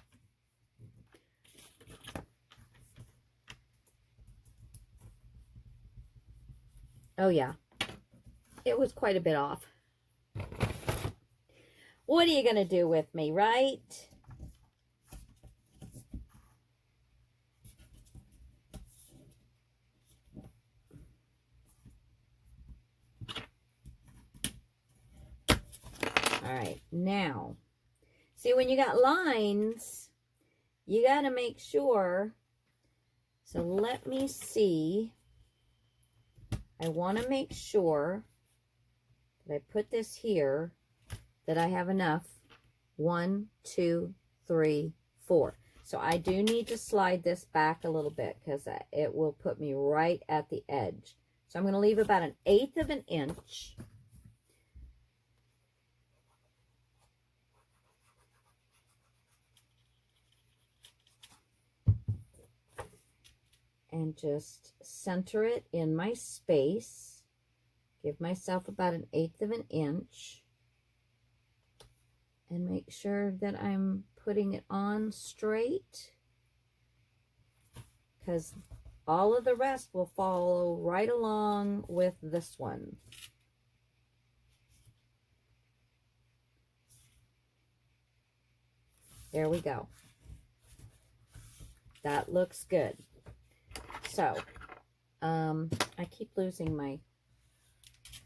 Oh yeah, it was quite a bit off. What are you going to do with me, right? All right, now, see, when you got lines, you got to make sure. So let me see. I want to make sure that I put this here, that I have enough. 1, 2, 3, 4. So I do need to slide this back a little bit because it will put me right at the edge. So I'm going to leave about 1/8 of an inch. and just center it in my space. Give myself about 1/8 of an inch. And make sure that I'm putting it on straight, because all of the rest will follow right along with this one. There we go. That looks good. So, I keep losing my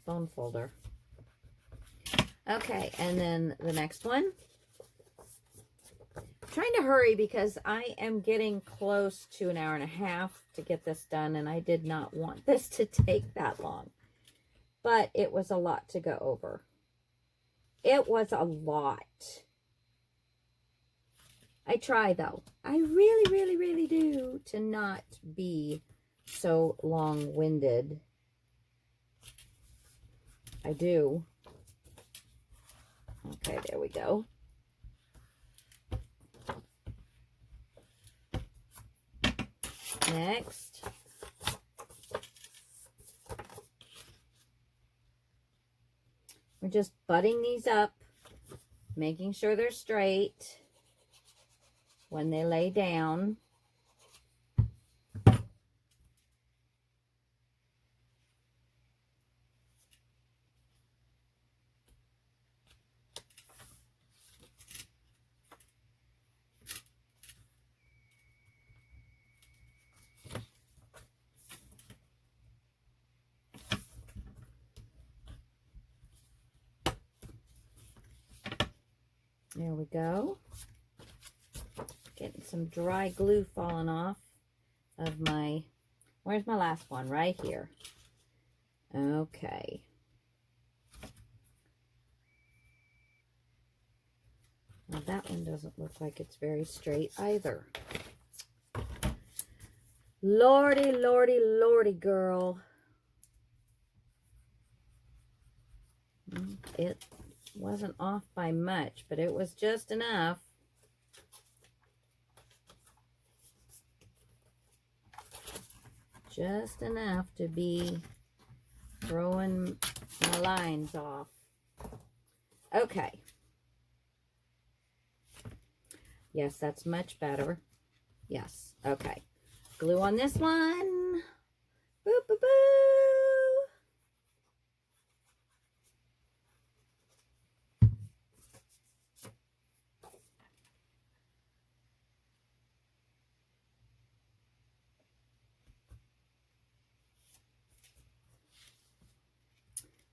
phone folder. Okay, and then the next one. I'm trying to hurry because I am getting close to 1.5 hours to get this done, and I did not want this to take that long. But it was a lot to go over. It was a lot. I try, though. I really, really, really do to not be so long-winded. I do. Okay, there we go. Next. We're just butting these up, making sure they're straight when they lay down. There we go. Getting some dry glue falling off of my, where's my last one? Right here. Okay. Now that one doesn't look like it's very straight either. Lordy, lordy, lordy, girl. It wasn't off by much, but it was just enough. Just enough to be throwing my lines off. Okay. Yes, that's much better. Yes. Okay. Glue on this one. Boo, boo, boo.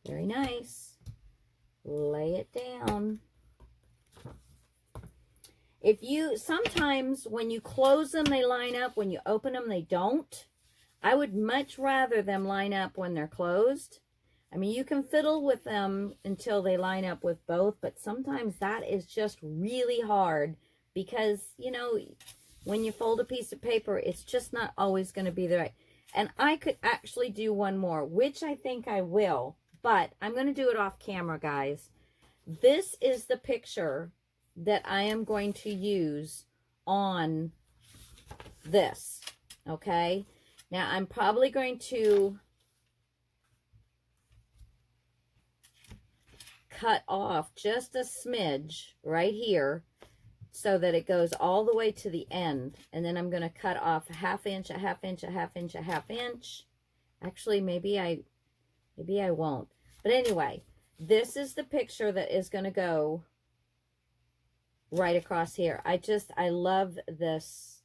Very nice. Lay it down. If you, sometimes when you close them, they line up. When you open them, they don't. I would much rather them line up when they're closed. I mean, you can fiddle with them until they line up with both, but sometimes that is just really hard because, you know, when you fold a piece of paper, it's just not always going to be the right. And I could actually do one more, which I think I will, but I'm going to do it off camera, guys. This is the picture that I am going to use on this, okay? Now, I'm probably going to cut off just a smidge right here so that it goes all the way to the end. And then I'm going to cut off a 1/2 inch, a 1/2 inch, a 1/2 inch, a 1/2 inch. Actually, maybe I won't. But anyway, this is the picture that is going to go right across here. I love this,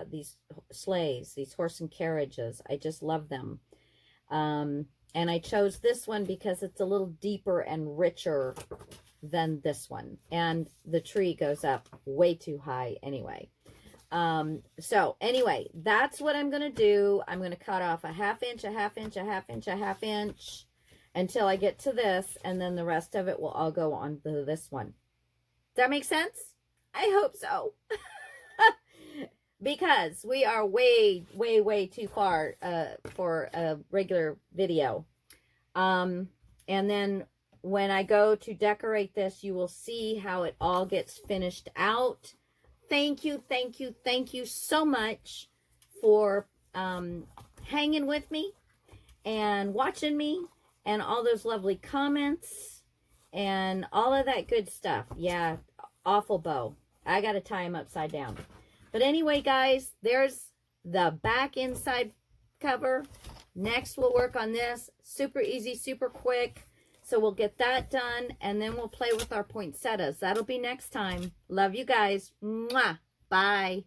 these sleighs, these horse and carriages. I just love them. And I chose this one because it's a little deeper and richer than this one. And the tree goes up way too high anyway. So anyway, that's what I'm going to do. I'm going to cut off a 1/2 inch, a 1/2 inch, a 1/2 inch, a 1/2 inch until I get to this. And then the rest of it will all go on to this one. Does that make sense? I hope so. Because we are way, way, way too far for a regular video. And then when I go to decorate this, you will see how it all gets finished out. Thank you, thank you, thank you so much for hanging with me and watching me and all those lovely comments and all of that good stuff. Yeah, awful bow. I got to tie him upside down. But anyway, guys, there's the back inside cover. Next, we'll work on this. Super easy, super quick. So we'll get that done, and then we'll play with our poinsettias. That'll be next time. Love you guys. Mwah. Bye.